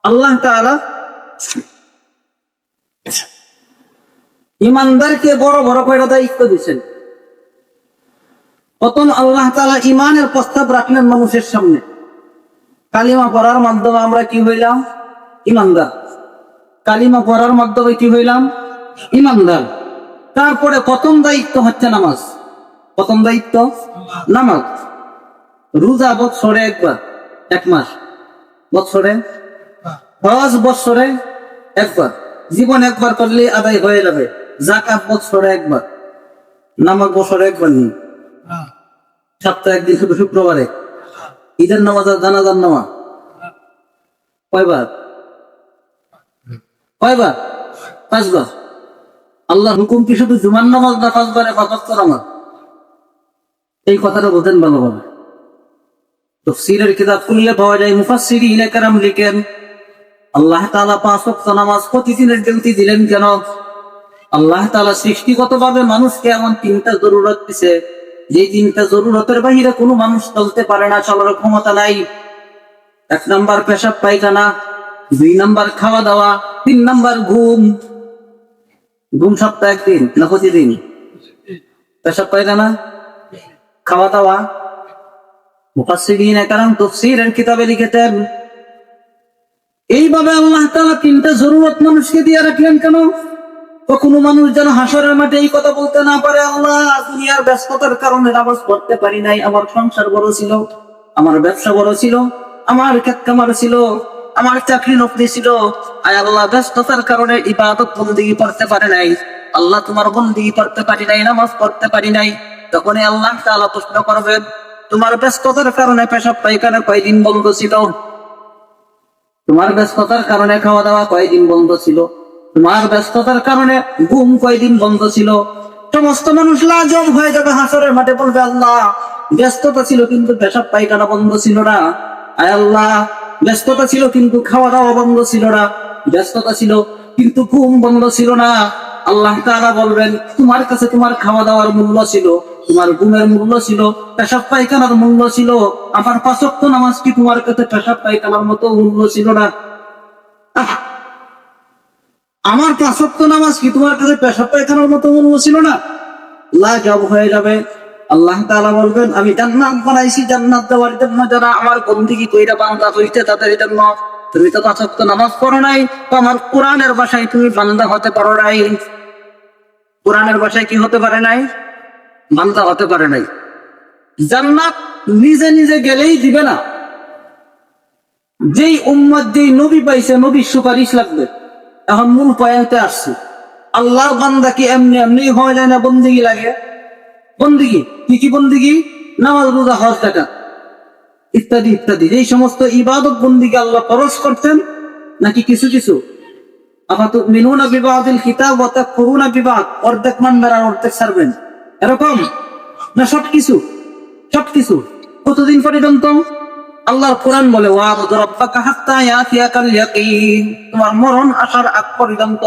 আল্লাহ তাআলা ইমানদারকে বড় বড় কয়টা দায়িত্ব দিয়েছেন। প্রথম আল্লাহ তাআলা ইমানের প্রস্তাব রাখলেন মানুষের সামনে। কালিমা পড়ার মাধ্যমে আমরা কি হইলাম? ইমানদার। কালিমা পড়ার মাধ্যমে কি হইলাম? ইমানদার। তারপরে প্রথম দায়িত্ব হচ্ছে নামাজ। প্রথম দায়িত্ব নামাজ। রোজা বৎসরে একবার, এক মাস বৎসরে, হজ বৎসরে একবার, জীবন একবার করলে আদায় হয়ে যাবে। যাকাত বৎসরে একবার, নামাজ বছরে একবার নেই, সপ্তাহে একদিন, শুধু শুক্রবারে। ঈদের নামাজ আর জানাজার নামাজ কয়বার? কয়বার? 5 বার। আল্লাহ হুকুম কি শুধু জুমার নামাজ না 5 বারে 5 ওয়াক্ত নামাজ? এই কথাটা বোঝেন ভালোভাবে। তাফসীরের কিতাব খুললে পাওয়া যায়, মুফাসসিরিনে কেরাম লিখেন, আল্লাহ তাআলা 5 ওয়াক্ত নামাজ প্রতিদিনের ডিউটি দিলেন কেন? আল্লাহ তাআলা সৃষ্টিগতভাবে মানুষকে এমন 3টা জরুরত দিছে, যে 3টা জরুরতের বাহিরে কোনো মানুষ চলতে পারে না, চলার ক্ষমতা নাই। 1 নাম্বার পেশাব পায়খানা, 2 নাম্বার খাওয়া দাওয়া, 3 নাম্বার ঘুম। ঘুম সপ্তাহে একদিন না প্রতিদিন? পেশাব পায়খানা, খাওয়া দাওয়া। মুফাসসিরিনে কেরাম তাফসীরের কিতাবে লিখেছেন, এইভাবে আল্লাহ তাআলা 3টা জরুরত মানুষকে দিয়ে রাখলেন কেন? কখনো মানুষ যেন হাসরের মাঠে এই কথা বলতে না পারে, আল্লাহ দুনিয়ার ব্যস্ততার কারণে নামাজ পড়তে পারি নাই, আমার সংসার বড় ছিল, আমার ব্যবসা বড় ছিল, আমার ক্ষেত খামার ছিল, আমার চাকরি নকরি ছিল, আয় আল্লাহ ব্যস্ততার কারণে ইবাদত বন্দেগী করতে পারে নাই। আল্লাহ তোমার বন্দেগী করতে পারি নাই, নামাজ পড়তে পারি নাই। তখনই আল্লাহ তাআলা প্রশ্ন করবেন, তোমার ব্যস্ততার কারণে পেশাব পায়খানা কয়দিন বন্ধ ছিল? তোমার ব্যস্ততার কারণে খাওয়া দাওয়া কয়দিন বন্ধ ছিল? তোমার ব্যস্ততার কারণে ঘুম কয়দিন বন্ধ ছিল? সমস্ত মানুষ লাজব হয়ে যাবে, হাসরের মাঠে বলবে, আল্লাহ ব্যস্ততা ছিল কিন্তু পেশাব পায়খানা বন্ধ ছিল না। আয় আল্লাহ ব্যস্ততা ছিল কিন্তু খাওয়া দাওয়া বন্ধ ছিল না, ব্যস্ততা ছিল কিন্তু ঘুম বন্ধ ছিল না। আল্লাহ তাআলা বলবেন, তোমার কাছে তোমার খাওয়া দাওয়ার মূল্য ছিল, তোমার ঘুমের মূল্য ছিল, পেশাব পায়খানার মূল্য ছিল। আমার 5 ওয়াক্ত নামাজ কি তোমার কাছে পেশাব পায়খানার মতো মূল্য ছিল না? আমার 5 ওয়াক্ত নামাজ কি তোমার কাছে পেশাব পায়খানার মতো মূল্য ছিল না? লাজব হয়ে যাবে। আল্লাহ তাআলা বলবেন, আমি জান্নাত বানাইছি জান্নাত দেওয়ার জন্য, যারা আমার বন্দেগী কইরা বান্দা হইতে তাদের জন্য। তুমি তো 5 ওয়াক্ত নামাজ পড়ো নাই, তো আমার কোরআনের ভাষায় তুমি বান্দা হতে পারো নাই। কোরআনের ভাষায় কি হতে পারে নাই? বান্দা হতে পারে নাই। জান্নাত নিজে নিজে গেলেই দিবে না, যেই উম্মত যেই নবী পাইছে নবীর সুপারিশ লাগবে। এখন মূল পয়েন্টে আসছে, আল্লাহর বান্দা কি এমনি এমনি হয়ে যায় না বন্দিগি লাগে? বন্দিগি কি কি বন্দিগি? নামাজ, রোজা, হজ, যাকাত ইত্যাদি ইত্যাদি, এই সমস্ত ইবাদত বন্দিকে আল্লাহ ফরজ করতেন নাকি কিছু কিছু? আফাতুমিনুনা বিবাদিল কিতাব ওয়া তাকফুরুনা বিবাদ, অর্ধেক মানবেন আর অর্ধেক ছাড়বেন, এরকম না? সবকিছু সবকিছু কতদিন পর্যন্ত? আল্লাহর কোরআন বলে ওয়াবুদ রাব্বাকা হাত্তা ইয়াতিয়াকাল ইয়াকিন, তোমার মরণ আসার আগ পর্যন্ত।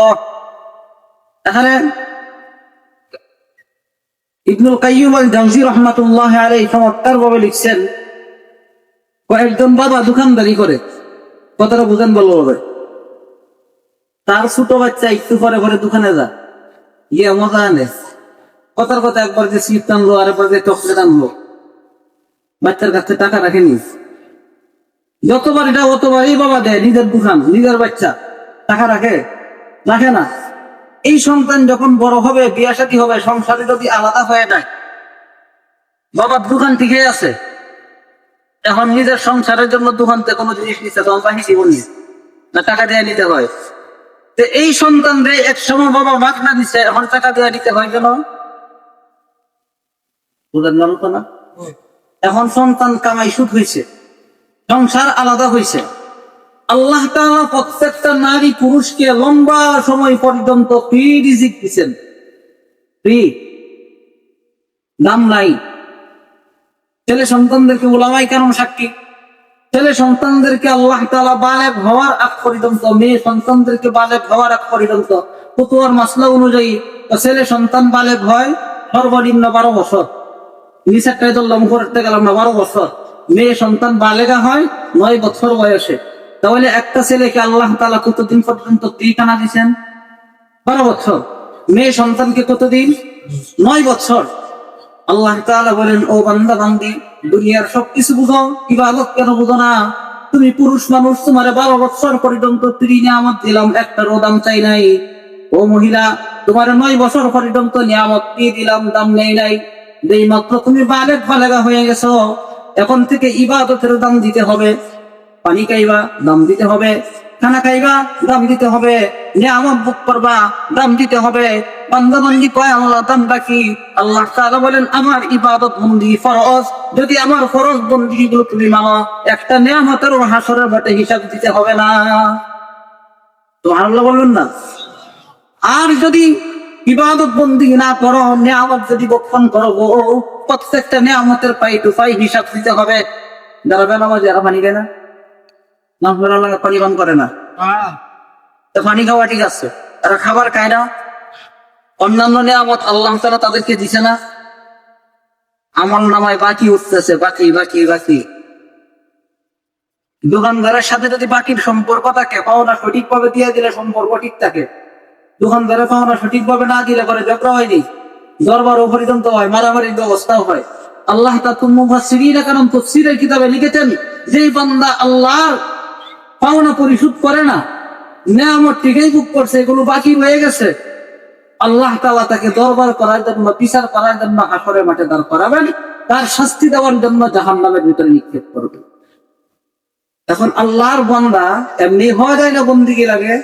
এখানে ইবনুল কাইয়্যিম আল জাওযী রাহমাতুল্লাহি আলাইহি চমৎকার ভাবে লিখছেন, কয়েকজন বাবা দোকানদারি করে, কথাটা বুঝেন ভালো হবে। তার ছোট বাচ্চা একটু পরে পরে দোকানে যা গিয়ে মজা আনে, কথার কথা একবার যে সিট আনলো আর একবার যে চকলেট আনলো, বাচ্চার কাছে টাকা রাখেনি, যতবার এটা অতবারই বাবা দেয়, নিজের দোকান নিজের বাচ্চা টাকা রাখে? রাখে না। এই সন্তান যখন বড় হবে, বিয়া শাদী হবে, সংসারে যদি আলাদা হয়ে যায়, বাবার দোকান ঠিকই আছে, এখন নিজের সংসারের জন্য দোকান থেকে কোনো জিনিস নিচ্ছে তখন পাইছি বলি না, টাকা দিয়ে নিতে হয়। তো এই সন্তান রে এক সময় বাবা মাগনা দিচ্ছে, এখন টাকা দিয়ে নিতে হয় কেন? বুঝেন না? এখন সন্তান কামাই সুদ হয়েছে, সংসার আলাদা হয়েছে। আল্লাহ তাআলা প্রত্যেকটা নারী পুরুষকে লম্বা সময় পর্যন্ত ফ্রি রিজিক দিচ্ছেন, ফ্রি, দাম নাই। ছেলে সন্তানদেরকে উলামায়ে কেরাম সাক্ষী, ছেলে সন্তানদেরকে আল্লাহ তাআলা বালেগ হওয়ার আগ পর্যন্ত, মেয়ে সন্তানদেরকে বালেগ হওয়ার আগ পর্যন্ত ফতোয়ার মাসলা অনুযায়ী ছেলে সন্তান বালেগ হয় সর্বনিম্ন 12 বছর, নিচেরটাই ধরলাম উপরেরটা গেলাম না, 12 বছর। মেয়ে সন্তান বালেগা হয় 9 বছর বয়সে। তাহলে একটা ছেলেকে আল্লাহ তাআলা কতদিন পর্যন্ত ঠিকানা দিচ্ছেন? 12 বছর। মেয়ে সন্তানকে কতদিন? 9 বছর। আল্লাহ তাআলা বলেন, ও বান্দা বান্দি, দুনিয়ার সবকিছু বুঝো, ইবাদত কেন বুঝো না? তুমি পুরুষ মানুষ, তোমারে 12 বছর পর্যন্ত ফ্রি নিয়ামত দিলাম, একটারও দাম চাই নাই। ও মহিলা, তোমারে 9 বছর পর্যন্ত নিয়ামত দিয়ে দিলাম, দাম নেই নাই। যেই মাত্র তুমি বালেগা হয়ে গেছো, এখন থেকে ইবাদতের দাম দিতে হবে। পানি খাইবা, দাম দিতে হবে। খানা খাইবা, দাম দিতে হবে। নিয়ামত ভোগ করবা, দাম দিতে হবে। বান্দা বান্দি কয় আল্লাহ দামটা কি? আল্লাহ তাআলা বলেন, আমার ইবাদত বন্দি ফরজ, যদি আমার ফরজ বন্দিগুলো তুমি মানো, একটা নিয়ামতের হাসরের ঘাটে হিসাব দিতে হবে না। সুবহানাল্লাহ বলবেন না? আর যদি ইবাদত বন্দি না করো, নিয়ামত যদি বক্ষণ করো, প্রত্যেকটা নিয়ামতের পাই টু পাই হিসাব দিতে হবে। যারা বেনামাজি যারা পানি খায় না, পানি পান করে না, পানি খাওয়া ঠিক আছে, তারা খাবার খায় না, অন্যান্য নিয়ামত আল্লাহ তাআলা তাদেরকে দিছে না, আমল নামায় বাকি উঠতেছে, বাকি বাকি বাকি। দোকানদারের সাথে যদি বাকির সম্পর্ক থাকে, পাওনা সঠিকভাবে দিয়ে দিলে সম্পর্ক ঠিক থাকে। দোকানদারের পাওনা সঠিকভাবে না দিলে পরে ঝগড়া হয়নি, দরবার পর্যন্ত হয়, মারামারির ব্যবস্থাও হয়। আল্লাহ মুফাসসিরিনা কারণ তাফসীরের কিতাবে লিখেছেন, যে বান্দা আল্লাহর পাওনা পরিশোধ করে না, নিয়ামত ঠিকই ভোগ করছে, এগুলো বাকি রয়ে গেছে, আল্লাহ তাআলা তাকে দরবার করার জন্য, বিচার করার জন্য হাসরের মাঠে দাঁড় করাবেন, তার শাস্তি দেওয়ার জন্য জাহান্নামের ভিতরে নিক্ষেপ করবেন। এখন আল্লাহর বান্দা এমনি হওয়া যায় না, বন্দিগি লাগে,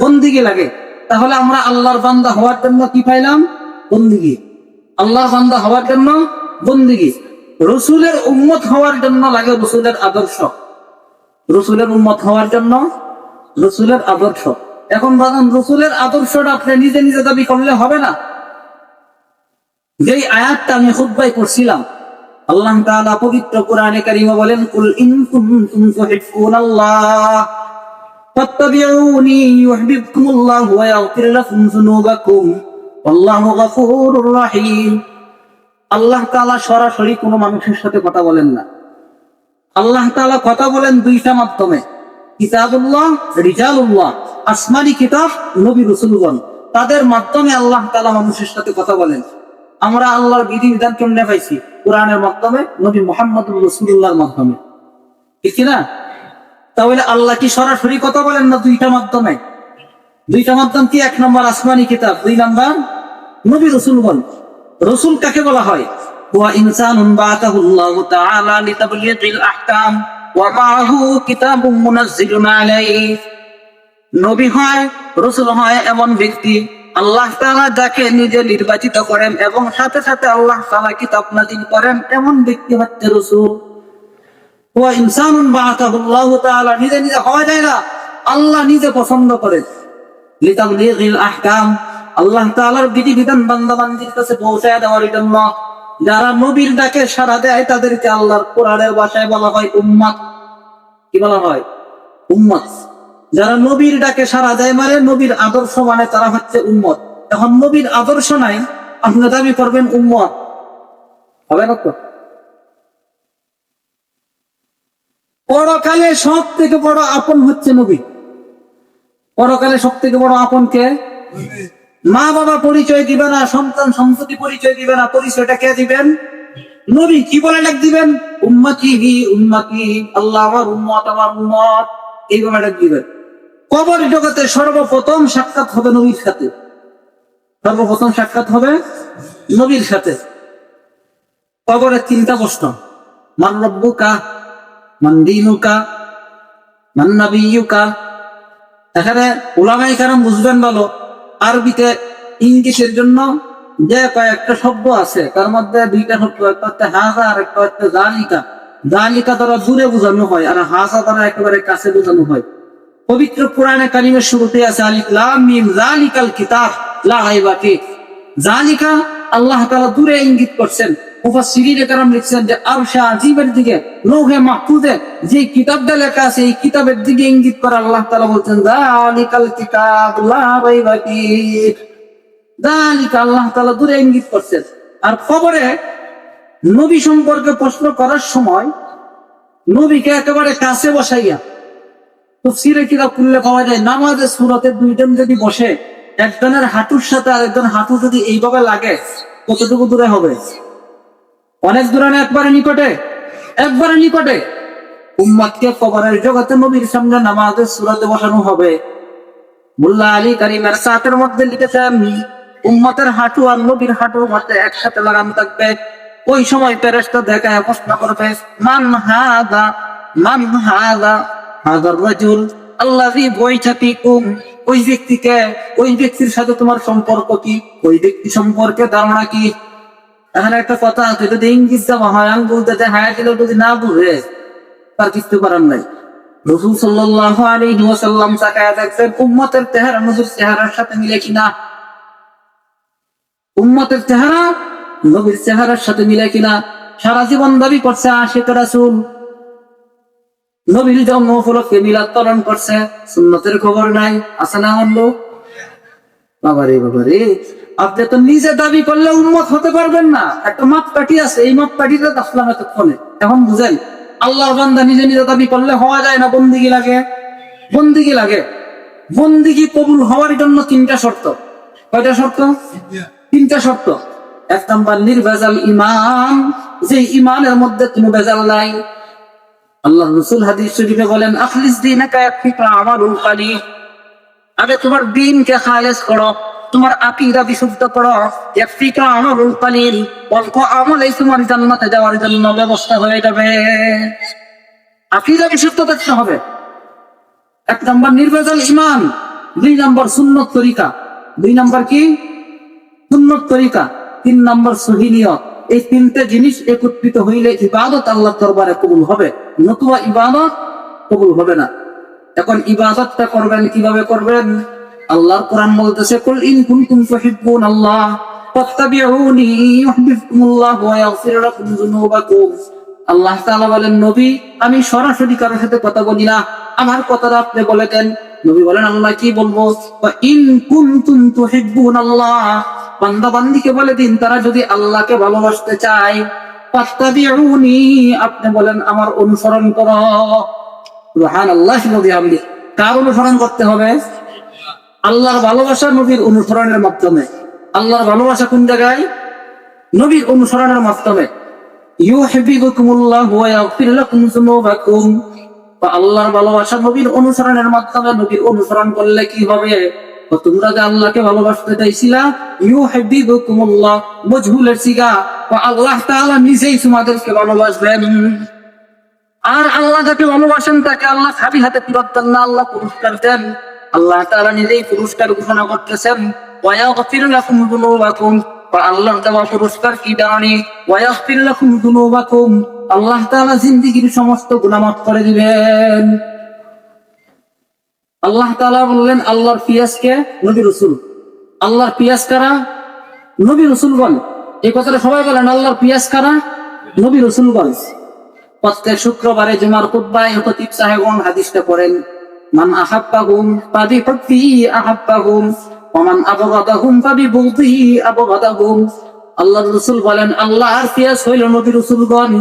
বন্দিগি লাগে। তাহলে আমরা আল্লাহর বান্দা হওয়ার জন্য কি পাইলাম? বন্দিগি। আল্লাহর বান্দা হওয়ার জন্য বন্দিগি। রসুলের উম্মত হওয়ার জন্য লাগে রসুলের আদর্শ। রসুলের উম্মত হওয়ার জন্য রসুলের আদর্শ। এখন বাজান, রসুলের আদর্শটা আপনি নিজে নিজে দাবি করলে হবে না। যেই আয়াতটা আমি খুতবায় পড়ছিলাম, আল্লাহ তাআলা পবিত্র কোরআনে কারিমে বলেন, কুল ইন কুনতুম তুহিব্বুনাল্লাহ ফাত্তাবিউনি ইউহিব্বুকুমুল্লাহু ওয়া ইয়াগফির লাকুম যুনুবাকুম আল্লাহু গফুরুর রহিম। আল্লাহ তাআলা সরাসরি কোনো মানুষের সাথে কথা বলেন না। আল্লাহ তাআলা কথা বলেন দুইটা মাধ্যমে, কিতাবুল্লাহ, রিজালুল্লাহ, আসমানি কিতাব, নবী রাসূলগণ, তাদের মাধ্যমে আল্লাহ তাআলা মানুষের সাথে কথা বলেন। আমরা আল্লাহর বিধিবিধান কেমনে পাইছি? কোরআনের মাধ্যমে, নবী মুহাম্মদুর রাসূলুল্লাহর মাধ্যমে, ঠিক না? তাহলে আল্লাহ কি সরাসরি কথা বলেন না দুইটা মাধ্যমে? দুইটা মাধ্যম কি? 1 নম্বর আসমানি কিতাব, 2 নম্বর নবী রাসূলগণ। রসুল কাকে বলা হয়? হুয়া ইনসানুন বা'আতাহুল্লাহু তাআলা লিতাবলিগিল আহকাম ওয়া মা'আহু কিতাবুম মুনাজ্জিলুন আলাইহি। নবী হয়, রসুল হয় এমন ব্যক্তি আল্লাহ তাআলা যাকে নিজে নির্বাচিত করেন এবং সাথে সাথে আল্লাহ তাআলা কিতাব নাযিল করেন, এমন ব্যক্তি হচ্ছে রসুল। হুয়া ইনসানুন বা'আতাহুল্লাহু তাআলা, নিজে নিজে হওয়া যায় না, আল্লাহ নিজে পছন্দ করেন। লিতাবলিগিল আহকাম, আল্লাহ তাআলার বিধিবিধান বান্দাবান্দির কাছে পৌঁছায় দেওয়ার জন্য। যারা নবীর ডাকে সাড়া দেয় তাদেরকে আল্লাহর কোরআনের ভাষায় বলা হয় উম্মত। কি বলা হয়? উম্মত। যারা নবীর ডাকে সাড়া দেয় মানে নবীর আদর্শ মানে তারা হচ্ছে উম্মত। এখন নবীর আদর্শ নাই, আপনি দাবি করবেন উম্মত, হবে না তো? পরকালে সব থেকে বড় আপন হচ্ছে নবী। পরকালে সব থেকে বড় আপন কে? মা বাবা পরিচয় দিবে না, সন্তান সন্ততি পরিচয় দিবে না, পরিচয়টা কে দিবেন? নবী। কি বলে ডাক দিবেন? উম্মতি হি উম্মতি, আল্লাহ আমার উম্মত, আমার উম্মত, এইভাবে ডাক দিবেন। কবর জগতে সর্বপ্রথম সাক্ষাৎ হবে নবীর সাথে, সর্বপ্রথম সাক্ষাৎ হবে নবীর সাথে। কবরে তিনটা প্রশ্ন, মান রব্বুকা, মান দীনুকা, মান নাবিয়্যুকা। এখানে উলামায়ে কেরাম বুঝবেন ভালো, আরবিতে ইংলিশের জন্য যে কয়েকটা শব্দ আছে তার মধ্যে দুইটা শব্দ, একটা হচ্ছে হাজা আর একটা হচ্ছে যালিকা। যালিকা দ্বারা দূরে বোঝানো হয় আর হাজা দ্বারা একেবারে কাছে বোঝানো হয়। পবিত্র কোরআনে কারিমের শুরুতে আছে আলিফ লাম মিম যালিকাল কিতাব লা রাইবা ফি। যালিকা আল্লাহ তাআলা দূরে ইঙ্গিত করছেন। মুফাসসিরিনে কেরাম লিখছেন যে আরশে আজিমের দিকে, লৌহে মাহফুজে যে কিতাবটা লেখা আছে এই কিতাবের দিকে ইঙ্গিত করে আল্লাহ তাআলা বলছেন যালিকাল কিতাব লা রাইবা ফি। যালিকা আল্লাহ তাআলা দূরে ইঙ্গিত করছেন। আর খবরে নবী সম্পর্কে প্রশ্ন করার সময় নবীকে একেবারে কাছে বসাইয়া, তাফসীরে কিতাব খুললে পাওয়া যায় নামাজের সূরাতে দুইজন যদি বসে, একজনের হাঁটুর সাথে আরেকজন হাঁটু যদি এইভাবে লাগে কতটুকু দূরে হবে? অনেক দূরে না, একবারে নিকটে, একবারে নিকটে। উম্মতকে কবরের জগতে নবীর সামনে নামাজের সূরাতে বসানো হবে। মোল্লা আলী কারিমের সাথের মধ্যে লিখেছেন উম্মতের হাঁটু আর নবীর হাঁটুর মধ্যে একসাথে লাগানো থাকবে। ওই সময় ফেরেশতা দেখায় প্রশ্ন করবে, মান হাদা, মান হাদা, হাদার রাজুল আল্লাযী বুইসা ফীকুম। ওই ব্যক্তিকে, ওই ব্যক্তির সাথে তোমার সম্পর্ক কি? ওই ব্যক্তি সম্পর্কে ধারণা কি? এখানে একটা কথা আছে, যদি ইংলিশ দেওয়া হয় আঙ্গুল দিতে হায়া দিলেও যদি না বুঝে তার কিছু করার নাই। রাসূল সাল্লাল্লাহু আলাইহি ওয়াসাল্লাম তাকায়া দেখছেন উম্মতের চেহারা নবীর চেহারার সাথে মিলে কিনা, উম্মতের চেহারা নবীর চেহারার সাথে মিলে কিনা। সারা জীবন দাবি করছে আশিক রাসূল, নবীর জন্ম উপলক্ষে মিলাদ পালন করছে, সুন্নতের খবর নাই, আছে না হলো? বাবারে বাবারে, আপনি তো নিজে দাবি করলে উম্মত হতে পারবেন না। একটা মাপকাঠি আছে, এই মাপকাঠিটা আসলাম এতক্ষণে। এখন বুঝেন, আল্লাহর বান্দা নিজে নিজে দাবি করলে হওয়া যায় না, বন্দিগি লাগে, বন্দিগি লাগে। বন্দিগি কবুল হওয়ার জন্য তিনটা শর্ত। কয়টা শর্ত? তিনটা শর্ত। এক নাম্বার নির্ভেজাল ঈমান, যে ঈমানের মধ্যে কোনো ভেজাল নাই। আল্লাহ রাসূল হাদিস শরীফে বলেন আখলিস দীনাকা ইয়াকফিকা আমালুল কালিল। আগে তোমার দ্বীনকে খালেস করো, তোমার আকীদা বিশুদ্ধ করো, ইয়াকফিকা আমালুল কালিল, অল্প আমলেই তোমার জান্নাতে যাওয়ার জন্য ব্যবস্থা হয়ে যাবে। আকীদা বিশুদ্ধ থাকতে হবে। এক নাম্বার নির্ভেজাল ঈমান, দুই নাম্বার সুন্নত তরিকা, দুই নাম্বার কি? সুন্নত তরিকা, তিন নাম্বার সহিহ নিয়ত। এই তিনটে জিনিস একত্রিত হইলে ইবাদত আল্লাহর দরবারে কবুল হবে, নতুবা ইবাদত কবুল হবে না। এখন ইবাদতটা করবেন কিভাবে করবেন? আল্লাহর কোরআন বলতেছে কুল ইন কুনতুম তুহিব্বুনাল্লাহ ফাত্তাবিউনি ইউহিব্বুকুমুল্লাহ ওয়া ইয়াগফির লাকুম যুনুবাকুম। আল্লাহ তাআলা বলেন নবী আমি সরাসরি কারোর সাথে কথা বলি না, আমার কথাটা আপনি বলে দেন। নবী বলেন আল্লাহ কি বলবো? ওয়া ইন কুনতুম তুহিব্বুনাল্লাহ, বান্দা বান্দিকে বলে দিন তারা যদি আল্লাহকে ভালোবাসতে চায়, ফাত্তাবিউনি, আপনি বলেন আমার অনুসরণ করো। সুবহানাল্লাহি ওয়া বিহামদিহি। কার অনুসরণ করতে হবে? আল্লাহর ভালোবাসা নবীর অনুসরণের মাধ্যমে। আল্লাহর ভালোবাসা কোন জায়গায়? নবীর অনুসরণের মাধ্যমে। ইউহিব্বুকুমুল্লাহ ওয়া ইয়াগফির লাকুম যুনুবাকুম। আল্লাহর ভালোবাসা নবীর অনুসরণের মাধ্যমে। নবীর অনুসরণ করলে কি হবে? তোমরা যে আল্লাহকে ভালোবাসতে চাইছিলা, ইউহিব্বুকুমুল্লাহ মজহুলের সিগা, আল্লাহ তাআলা নিজেই তোমাদেরকে ভালোবাসবেন। আর আল্লাহ যাকে ভালোবাসেন তাকে আল্লাহ খালি হাতে ফেরত দেন না, আল্লাহ পুরস্কার দেন। আল্লাহ তাআলা নিজেই পুরস্কার ঘোষণা করতেছেন, ওয়ায়াগফির লাকুম যুনুবাকুম, আল্লাহ দেওয়া পুরস্কার কি জানি, ওয়ায়াগফির লাকুম যুনুবাকুম, আল্লাহ তাআলা জিন্দেগীর সমস্ত গুনাহ মাফ করে দিবেন। আল্লাহ তাআলা বললেন আল্লাহর পিয়াসকে নবী রাসূল, আল্লাহর পিয়াস কারা? নবী রাসূলগণ। এই কথাটা সবাই বলেন, আল্লাহর পিয়াস কারা? নবী রাসূলগণ। প্রত্যেক শুক্রবারে জুমার খুতবায় খতিব সাহেবগণ হাদিসটা পড়েন, মান আহাব্বাহুম ফাবিহুব্বিহি আহাব্বাহুম ওয়া মান আবগাদাহুম ফাবিবুগদিহি আবগাদাহুম। আল্লাহর রাসূল বলেন আল্লাহর পিয়াস হইল নবী রাসূলগণ,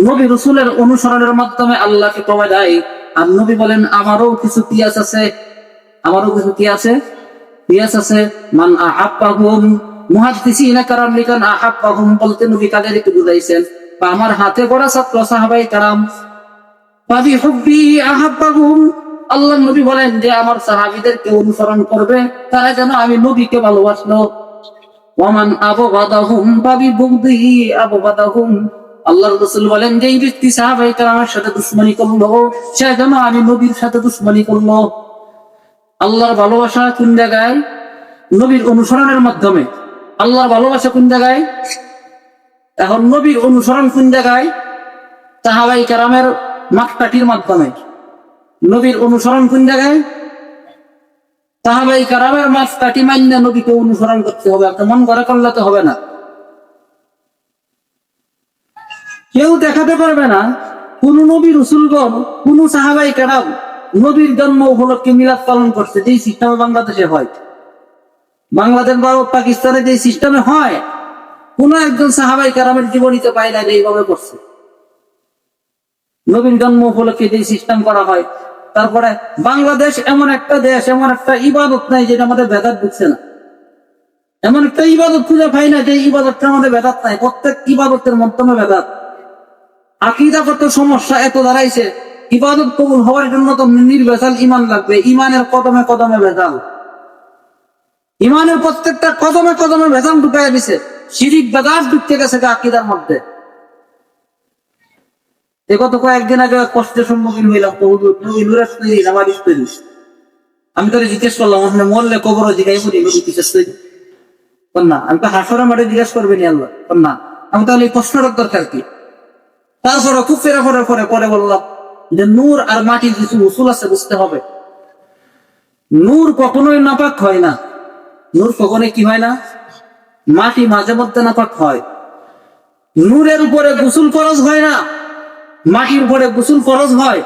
নবী রাসূলের অনুসরণের মাধ্যমে আল্লাহকে পাওয়া যায়। আর নবী বলেন আমারও কিছু পিয়াস আছে, আমারও কিছু কি আছে? পিয়াস আছে। মান আহাব্বাহুম, মুহাদ্দিসিনা কারাম লিখান আহাব্বাহুম বলতে নবী কাদের একটু বুঝাইছেন, আমার হাতে গড়া ছাত্র সাহাবায়ে কেরাম। ফাবিহুব্বিহি আহাব্বাহুম, আল্লাহর নবী বলেন যে আমার সাহাবীদেরকে অনুসরণ করবে তারা যেন আমি নবীকে ভালোবাসলো। ওয়া মান আবগাদাহুম ফাবিবুগদিহি আবগাদাহুম, আল্লাহর রাসূল বলেন যে এই ব্যক্তি সাহাবায়ে কেরামের সাথে দুশমনি করলো সে যেন আমি নবীর সাথে দুশমনি করলো। আল্লাহর ভালোবাসা কোন জায়গায়? নবীর অনুসরণের মাধ্যমে। আল্লাহর ভালোবাসা কোন জায়গায়? এখন নবীর অনুসরণ কোন জায়গায়? সাহাবায়ে কেরামের মাপকাঠির মাধ্যমে। নবীর অনুসরণ কোন জায়গায়? সাহাবায়ে কেরামের মাপকাঠি মান্য নবীকে অনুসরণ করতে হবে, আপনি মন করে করলে তো হবে না। কেউ দেখাতে পারবে না কোন নবী রাসূলগণ, কোন সাহাবায়ে কেরাম নবীর জন্ম উপলক্ষে মিলাদ পালন করছে যেই সিস্টেমে বাংলাদেশে হয়। বাংলাদেশ বা পাকিস্তানে যে সিস্টেমে হয়, কোন একজন সাহাবায়ে কেরামের জীবনীতে পাই না যে এইভাবে করছে। নবীর জন্ম উপলক্ষে যে সিস্টেম করা হয়। তারপরে বাংলাদেশ এমন একটা দেশ, এমন একটা ইবাদত নাই যেটা আমাদের বেদাত ঢুকছে না। এমন একটা ইবাদত খুঁজে পাই না যে ইবাদতটা আমাদের বেদাত নাই, প্রত্যেক ইবাদতের মাধ্যমে বেদাত। আকীদাগত সমস্যা এত দাঁড়াইছে, ইবাদত কবুল হওয়ার জন্য তো নির্ভেজাল ঈমান লাগবে, ঈমানের কদমে কদমে ভেজাল, ঈমানের প্রত্যেকটা কদমে কদমে ভেজাল ঢুকাইয়া দিছে, শিরিক বেদাত ঢুকতে গেছে আকীদার মধ্যে। গত কয়েকদিন আগে কষ্টের সম্মুখীন হইলাম, আমি তোরে জিজ্ঞেস করলাম আপনি মরলে কবর জিজ্ঞাই না, আমি তো হাসরের মাঠে জিজ্ঞেস করবেন আল্লাহ না, আমি তাহলে এই প্রশ্নটার দরকার কি? তারপরে খুব ফেরা পরে বললাম যে নূর আর মাটির কিছু উসুল আছে বুঝতে হবে। নূর কখনোই নাপাক হয় না, নূর কখনোই কি হয় না? মাটি মাঝে মধ্যে নাপাক হয়। নূরের উপরে গোসল ফরজ হয় না, মাটির উপরে গোসল ফরজ হয়।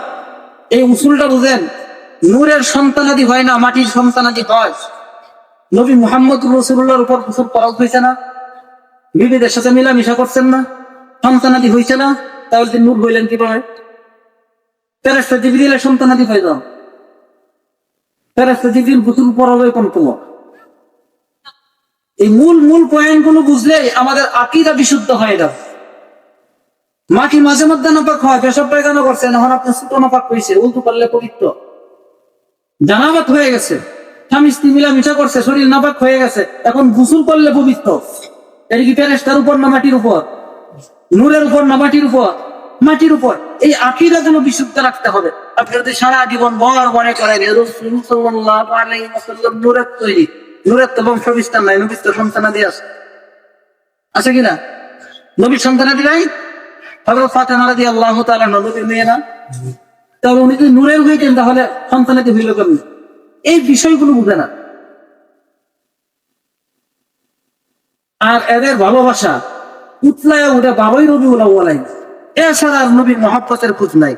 এই উসুলটা বুঝেন, নূরের সন্তানাদি হয় না, মাটির সন্তানাদি হয়। নবী মুহাম্মদ রাসূলুল্লাহর উপর গোসল ফরজ হয়েছে না? বিবিদের সাথে মিলামিশা করছেন না? সন্তানাদি হয়েছে না? তাহলে তিনি নূর হইলেন কিভাবে? ফেরেশতা জিবরিলের সন্তানাদি হয়ে যাও, ফেরেশতা জিবরিল গোসল ফরজ হয় কোন তোমার? এই মূল পয়েন্ট গুলো বুঝলে আমাদের আকীদা বিশুদ্ধ হয়ে যাবে। মাটি মাঝে মধ্যে নাপাক হয়, পেশাব পায়খানা করছেন, এখন আপনার ছোট নাপাক হয়েছে, উল্টো করলে পবিত্র। জানাবাত হয়ে গেছে, স্বামী স্ত্রী মিলামিশা করছে, শরীর নাপাক হয়ে গেছে, এখন গোসল করলে পবিত্র। এটা কি ফেরেশতার উপর না মাটির উপর? নূরের উপর না মাটির উপর? মাটির উপর। এই আকীদা যেন বিশুদ্ধ রাখতে হবে। আপনি যদি সারা জীবন মনে করেন রাসূল সাল্লাল্লাহু আলাইহি ওয়াসাল্লাম নূরের তৈরি, নূরের তো বংশ বিস্তার নাই, নবীর তো সন্তানাদি আছে কিনা? নবীর সন্তানাদি নাই? হযরত ফাতেমা রাদিয়াল্লাহু তাআলা নবীর মেয়ে না? তাহলে উনি যদি নূরের হইতেন তাহলে সন্তানাদি হইল কেমন? এই বিষয়গুলো বুঝে না। আর এদের ভালোবাসা উতলায় উঠে বাবাই রবিউল আউয়াল, এছাড়া আর নবীর মহব্বতের খোঁজ নাই।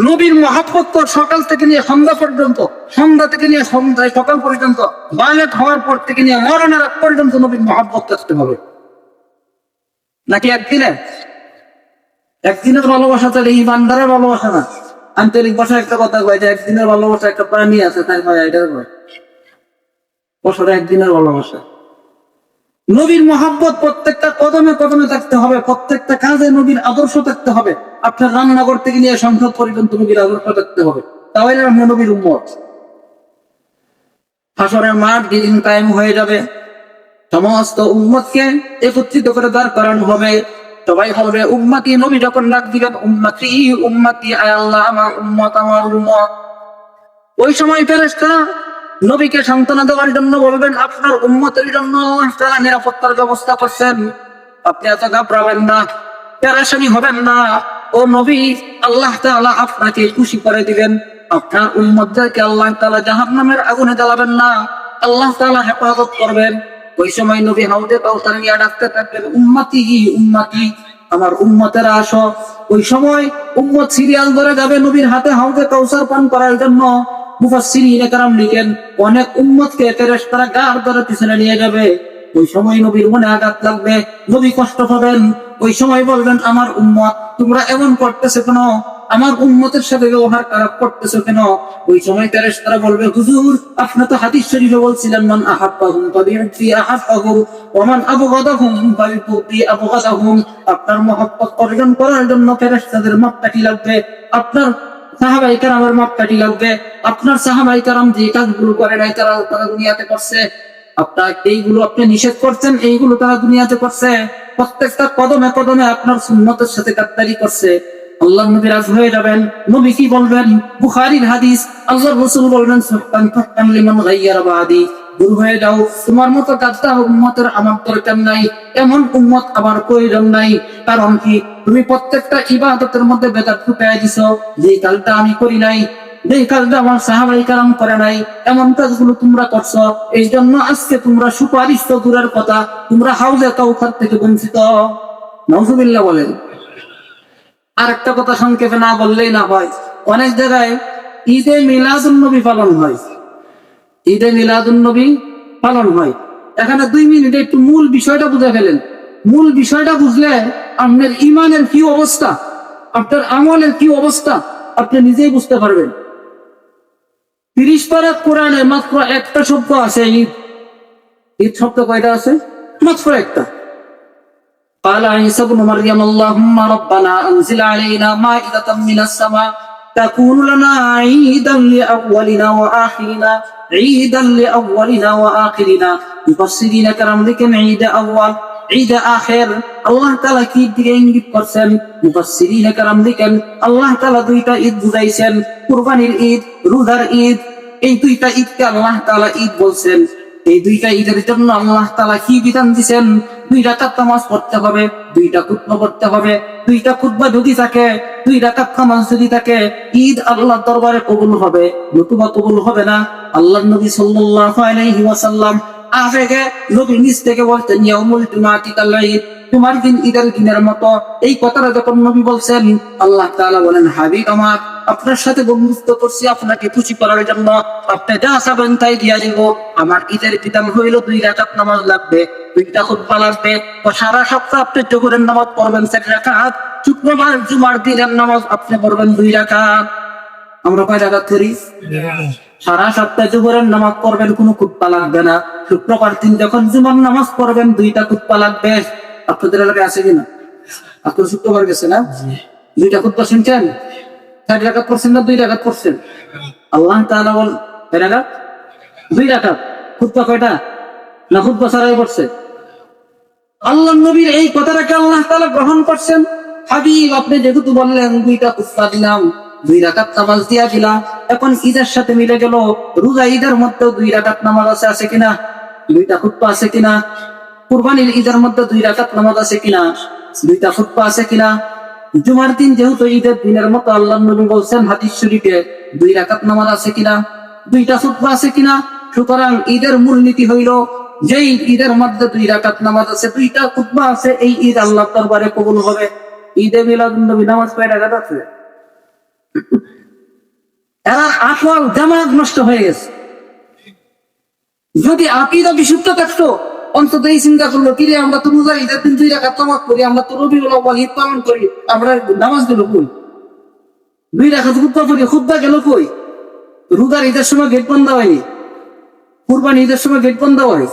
নবীর মহব্বত তো সকাল থেকে নিয়ে সন্ধ্যা পর্যন্ত, সন্ধ্যা থেকে নিয়ে সকাল পর্যন্ত, বালেক হওয়ার পর থেকে নিয়ে মরণের আগ পর্যন্ত নবীর মহব্বত করতে হবে। নাকি একদিনের ভালোবাসা তো ইমানদারের ভালোবাসা না। আন্তরিক ভাষায় একটা কথা কয় যে একদিনের ভালোবাসা একটা প্রাণী আছে তাই কয়, এটার কয় বছরে একদিনের ভালোবাসা। নবীর মহব্বত প্রত্যেকটা কদমে কদমে থাকতে হবে, প্রত্যেকটা কাজে নবীর আদর্শ থাকতে হবে। আপনার রান্নাঘর থেকে নিয়ে সংসদ পর্যন্ত নবীর আদর্শ থাকতে হবে, তাহলে আপনি নবীর উম্মত। হাসরের মাঠ যেদিন কায়েম হয়ে যাবে, সমস্ত উম্মতকে একত্রিত করে দাঁড় করানো হবে। সবাই বলবে উম্মতি, নবী যখন ডাক দিবেন উম্মতি উম্মতি, আয় আল্লাহ আমার উম্মত আমার উম্মত। ওই সময় ফেরেশতারা নবীকে সান্ত্বনা দেওয়ার জন্য বলবেন আপনার উম্মতের জন্য তারা নিরাপত্তার ব্যবস্থা করছেন, আপনি এত ঘাবড়াবেন না, পেরেশানি হবেন না। ও নবী, আল্লাহ তাআলা আপনাকে খুশি করে দিবেন, আপনার উম্মতদেরকে আল্লাহ তাআলা জাহান্নামের আগুনে জ্বালাবেন না, আল্লাহ তাআলা হেফাজত করবেন। ওই সময় নবী হাউজে কাউসার নিয়ে ডাকতে থাকবেন উম্মতি উম্মতি, আমার উম্মতেরা আসো। ওই সময় উম্মত সিরিয়াল ধরে যাবে নবীর হাতে হাউজে কাউসার পান করার জন্য। মুফাসসিরিনে কেরাম লিখেন অনেক উম্মতকে ফেরেশতারা গাড় ধরে পিছনে নিয়ে যাবে। ওই সময় নবীর মনে আঘাত লাগবে, নবী কষ্ট পাবেন। ওই সময় বলবেন আমার উম্মত তোমরা এমন করতেছো কেন, আমার উম্মতের সাথে ব্যবহার খারাপ করতেছো কেন? ওই সময় ফেরেশতারা বলবে হুজুর আপনি তো হাদিস শরীফে বলছিলেন মান আহাব্বাহুম ফাবিউতি আহাব্বাহুম ওয়া মান আবগাদাহুম ফাবিউতি আবগাদাহুম। আপনার মহব্বত অর্জন করার জন্য ফেরেশতাদের মাপকাঠি লাগবে, আপনার সাহাবায়ে কেরামের মাপকাঠি লাগবে। আপনার সাহাবায়ে কেরাম যে কাজগুলো করে নাই তারা দুনিয়াতে করছে, আপনার এইগুলো আপনি নিষেধ করছেন, এইগুলো তারা দুনিয়াতে করছে। প্রত্যেকটা কদমে কদমে আপনার সুন্নতের সাথে গাদ্দারি করছে। আল্লাহর নবী রাজ হয়ে যাবেন। নবী কি বলবেন? বুখারীর হাদিস, আল্লাহর রাসূল বলবেন সুবহান ফাতান লিমান গায়্যারা বাদি, দূর হয়ে যাও, তোমার মতো গাদ্দার উম্মতের আমার দরকার নাই, এমন উম্মত আমার প্রয়োজন নাই। কারণ কি তুমি প্রত্যেকটা ইবাদতের মধ্যে বেদাত ঢুকায় দিছো, যে কাজটা আমি করি নাই, যে কাজটা আমার সাহাবায়ে কেরাম করে নাই, এমন কাজগুলো তোমরা করছো। এই জন্য আজকে তোমরা সুপারিশ তো দূরের কথা, তোমরা হাউজে কাউসার থেকে বঞ্চিত। নাউজুবিল্লাহ বলেন। আর একটা কথা সংক্ষেপে না বললেই না হয়, অনেক জায়গায় ঈদে মিলাদুন নবী পালন হয়, ঈদে মিলাদুন নবী পালন হয়। এখানে 2 মিনিটে একটু মূল বিষয়টা বুঝে ফেলেন। মূল বিষয়টা বুঝলে আপনার ইমানের কি অবস্থা, আপনার আমলের কি অবস্থা আপনি নিজেই বুঝতে পারবেন। 30 পারা কোরআনে মাত্র একটা শব্দ আছে ঈদ। ঈদ শব্দ কয়টা আছে? মাত্র একটা। قال عيسى ابن مريم اللهم ربنا أنزل علينا مائدة من السماء تكون لنا عيدا لأولنا وآخرنا عيدا لأولنا وآخرنا مفسرين كرام لكن عيد أول عيد آخر الله تعالى কি দিকে ইঙ্গিত করছেন? মুফাসসিরিন کرام লিখেন আল্লাহ তাআলা দুইটা ঈদ বুঝাইছেন, কুরবানির ঈদ, রোজার ঈদ। এই দুইটা ঈদকে আল্লাহ তাআলা ঈদ বলছেন। এই দুইটা ঈদের জন্য আল্লাহ তাআলা কি বিধান দিয়েছেন? 2 রাকাত নামাজ পড়তে হবে, 2টা খুতবা পড়তে হবে। 2টা খুতবা যদি থাকে, 2 রাকাত নামাজ যদি থাকে, ঈদ আল্লাহর দরবারে কবুল হবে, নতুবা কবুল হবে না। আল্লাহর নবী সাল্লাল্লাহু আলাইহি ওয়াসাল্লাম আবেগে নবী নিজ থেকে বলতেন ইয়াউমুল জুমাআতি কাল ঈদ, তোমার দিন ঈদের দিনের মতো। এই কথাটা যখন নবী বলছেন, আল্লাহ তাআলা বলেন হাবিব আমার, আপনার সাথে বন্ধুত্ব করছি আপনাকে খুশি করার জন্য, আপনি যা চাবেন তাই দিয়া দিব। আমার ঈদের বিধান হইল 2 রাকাত নামাজ লাগবে, 2টা খুতবা লাগবে। সারা সপ্তাহ আপনি জোহরের নামাজ পড়বেন 4 রাকাত, শুক্রবার জুমার দিনের নামাজ আপনি পড়বেন 2 রাকাত। আমরা কয় রাকাত করি? সারা সপ্তাহে জোহরের নামাজ পড়বেন, কোনো খুতবা লাগবে না। শুক্রবার দিন যখন জুমার নামাজ পড়বেন 2টা খুতবা লাগবে। আপনাদের এলাকায় আছে কিনা? আপনার শুক্রবার গেছে না? 2টা খুতবা শুনছেন? 4 রাকাত পড়ছেন না 2 রাকাত পড়ছেন? আল্লাহ তাআলা বল 4 রাকাত 2 রাকাত। খুতবা কয়টা? না খুতবা ছাড়াই পড়ছে? আল্লাহর নবীর এই কথাটাকে আল্লাহ তাআলা গ্রহণ করছেন। হাবিব আপনি যেহেতু বললেন 2টা খুতবা দিলাম, 2 রাকাত নামাজ দিয়া দিলাম, এখন ঈদের সাথে মিলে গেল, রোজা ঈদের মধ্যে 2 রাকাত নামাজ আছে কিনা? 2টা খুতবা আছে কিনা? কুরবানির ঈদের মধ্যে 2 রাকাত নামাজ আছে কিনা? 2টা খুতবা আছে কিনা? জুমার দিন যেহেতু ঈদের দিনের মতো আল্লাহর নবী বলছেন হাদিস শরীফে 2 রাকাত নামাজ আছে কিনা? 2টা খুতবা আছে কিনা? সুতরাং ঈদের মূলনীতি হইল যেই ঈদের মধ্যে 2 রাকাত নামাজ আছে, 2টা খুতবা আছে, এই ঈদ আল্লাহর দরবারে কবুল হবে। ঈদে মিলাদুন নবী নামাজ কয় রাকাত আছে? এরা আসল জামাত নষ্ট হয়ে গেছে। যদি আকীদা বিশুদ্ধ থাকতো অন্তত এই চিন্তা করলো কিরে আমরা তো রোজা ঈদের দিন 2 রাকাত নামাজ পড়ি, আমরা তো রবিউল আউয়াল ঈদ পালন করি, আমরা নামাজ গেল কই? 2 রাকাত খুতবা পড়ি, খুতবা গেল কই? রোজার ঈদের সময় গেট বন্ধ হয়নি, কুরবানি ঈদের সময় গেট বন্ধ হয়,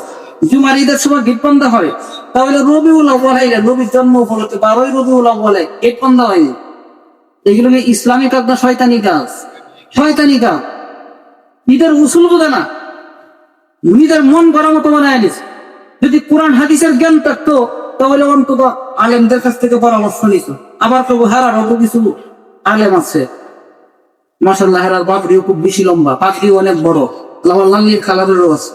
জুমার ঈদের সময় গেট বন্ধ হয়, তাহলে রবিউল আউয়াল নবীর জন্ম উপলক্ষে 12ই রবিউল আউয়ালে গেট বন্ধ হয়নি। এগুলো কি ইসলামী কাজ না শয়তানি কাজ? শয়তানি কাজ। ঈদের উসুল বোঝে না, নিজের মন গড়া মতো বানায় নিস। যদি কোরআন হাদিসের জ্ঞান থাকতো তাহলে অন্তত আলেমদের কাছ থেকে পরামর্শ নিত। আবার তো হারার অত কিছু আলেম আছে, মাশাআল্লাহ, হেরার পাগড়িও খুব বেশি লম্বা, পাগড়িও অনেক বড়, লালির কালারেরও আছে।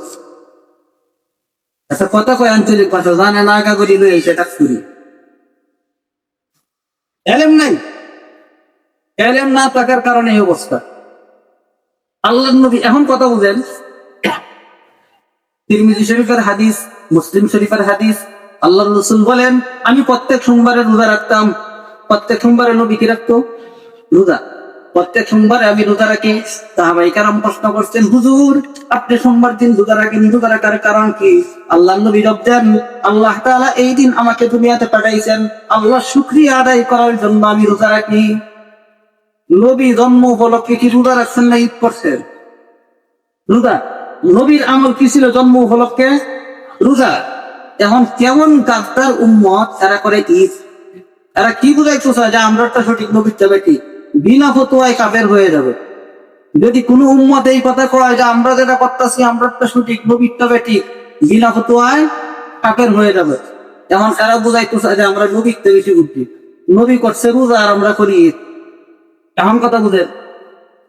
একটা কথা কয় আঞ্চলিক ভাষা, জানে না আগা করি লই এসে কাজ করি। এলেম নাই, এলেম না থাকার কারণে এই অবস্থা। আল্লাহর নবী এখন কথা বুঝেন, তিরমিজি শরীফের হাদিস, মুসলিম শরীফের হাদিস, আল্লাহর রাসূল বলেন, আমি প্রত্যেক সোমবারে রোজা রাখতাম। প্রত্যেক সোমবারে নবী কি রাখতো? রোজা। প্রত্যেক সোমবারে আমি রোজা রাখি। সাহাবায়ে কেরাম প্রশ্ন করছেন, হুজুর আপনি সোমবার দিন রোজা রাখেন, রোজা রাখার কারণ কি? আল্লাহর নবী জবাব দেন, আল্লাহ তাআলা এই দিন আমাকে দুনিয়াতে পাঠাইছেন, আল্লাহর শুকরিয়া আদায় করার জন্য আমি রোজা রাখি। নবী জন্ম উপলক্ষে কি রোজা রাখছেন না ঈদ করছেন? রোজা। নবীর আমল কি ছিল জন্ম উপলক্ষে? রোজা। এখন কেমন কাজটার উম্মত এরা করে ঈদ? এরা কি বুঝাইতে চায় যে আমরাটা সঠিক, নবীরটা বেঠিক? বিনা ফতোয়ায় কাফের হয়ে যাবে। যদি কোনো উম্মত এই কথা কয় যে আমরা যেটা করতেছি আমরাটা সঠিক, নবীরটা বেঠিক, বিনা ফতোয়ায় কাফের হয়ে যাবে। এখন এরা বুঝাইতে চায় যে আমরা নবীরটা বেশি বুদ্ধি, নবী করছে রোজা আর আমরা করি ঈদ। এখন কথা বুঝেন,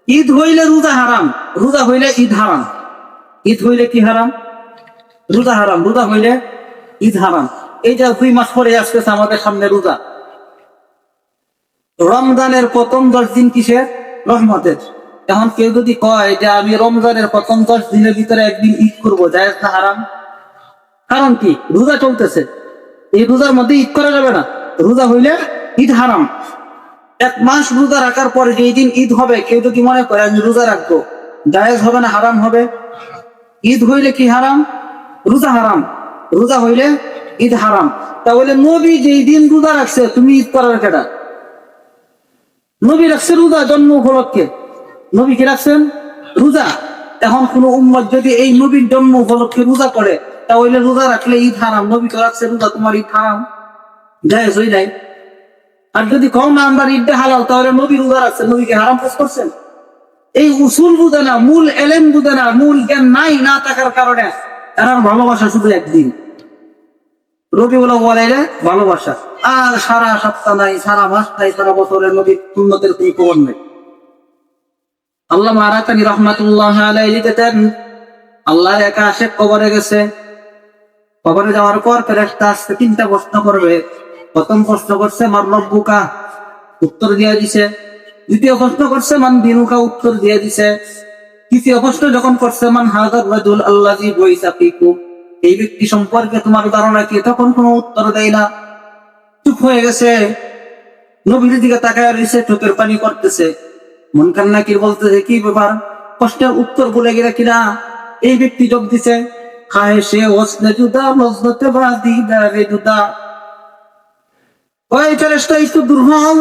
ঈদ হইলে রোজা হারাম, রোজা হইলে ঈদ হারাম। ঈদ হইলে কি হারাম? রোজা হারাম। রোজা হইলে ঈদ হারাম। এই যে 2 মাস পরে আসতেছে আমাদের সামনে রোজা। রমজানের প্রথম 10 দিন কিসের? রহমতের। এখন কেউ যদি কয় যে আমি রমজানের প্রথম 10 দিনের ভিতরে একদিন ঈদ করবো, জায়েজ না হারাম? কারণ কি? রোজা চলতেছে, এই রোজার মধ্যে ঈদ করা যাবে না। রোজা হইলে ঈদ হারাম। 1 মাস রোজা রাখার পরে যেই দিন ঈদ হবে, কেউ যদি মনে করে আমি রোজা রাখবো, জায়েজ হবে না হারাম হবে? ঈদ হইলে কি হারাম? রোজা হারাম। রোজা হইলে ঈদ হারাম। তাহলে নবী যেই দিন রোজা রাখছে, তুমি ঈদ করার কেটা? নবী রাখছে রোজা জন্ম উপলক্ষে, নবী কি রাখছেন? রোজা। এখন কোন উম্মত যদি এই নবীর জন্ম উপলক্ষে রোজা করে, তাহলে রোজা রাখলে ঈদ হারাম, নবী তো রাখছে রোজা, তোমার ঈদ হারাম, জায়েজ হই নাই। আর যদি কম না আমরা ঈদটা হালাল, তাহলে নবী রোজা রাখছে, নবীকে হারাম কাজ করছেন? এই উসুল বুঝে না, মূল এলেম বুঝে না, মূল জ্ঞান নাই, না থাকার কারণে এরার ভালোবাসা শুধু একদিন রবিউল আউয়ালে ভালোবাসা, আর সারা সপ্তাহ নাই, সারা মাস নাই, সারা বছরের নবীর সুন্নতের কোনো খবর নেই। আল্লামা আরাকানি রাহমাতুল্লাহ আলাইহি লিখেছেন, আল্লাহর এক আশিক কবরে গেছে। কবরে যাওয়ার পর ফেরেশতা আসতে 3টা প্রশ্ন করবে। প্রথম প্রশ্ন করছে মান রব্বুকা, উত্তর দিয়ে দিছে। দ্বিতীয় প্রশ্ন করছে মান দিনুকা, উত্তর দিয়ে দিছে। তৃতীয় প্রশ্ন যখন করছে মান হাযার রাজুল আল্লাযী বুইসা ফীকুম, এই ব্যক্তি সম্পর্কে তোমার ধারণা কি, তখন কোনো উত্তর দেয় না, চুপ হয়ে গেছে। নবীর দিকে তাকায় রইছে, চোখের পানি করতেছে। মুনকার নাকির বলতেছে কি ব্যাপার, প্রশ্নের উত্তর বলে গেলে কিনা? এই ব্যক্তি যোগ দিছে, খায় সে ওসনে জুদা লজনতে বাদি দারে জুদা। ওই ফেরেশতা একটু দূর হও,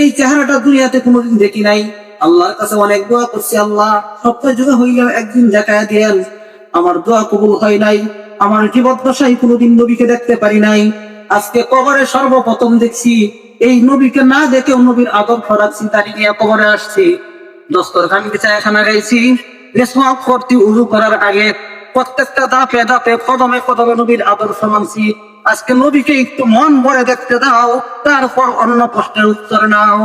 এই চেহারাটা দুনিয়াতে কোনোদিন দেখি নাই। আল্লাহর কাছে অনেক দোয়া করছি, আল্লাহ সপ্তাহ যুগে হইলেও একদিন দেখায় দেন। আমার দোয়া কবুল হয় নাই, আমার জীবদ্দশায় কোনোদিন নবীকে দেখতে পারি নাই। আজকে কবরে সর্বপ্রথম দেখছি, এই নবীকে না দেখেও নবীর আদর ফরাচ্ছি, তারি নিয়ে কবরে আসছি। দস্তরখান বিছায় খানা গাইছি, মেসওয়াক করতে উযু করার আগে প্রত্যেকটা ধাপে ধাপে কদমে কদমে নবীর আদর্শ মানছি। আজকে নবীকে একটু মন ভরে দেখতে দাও, তারপর অন্য প্রশ্নের উত্তর নাও।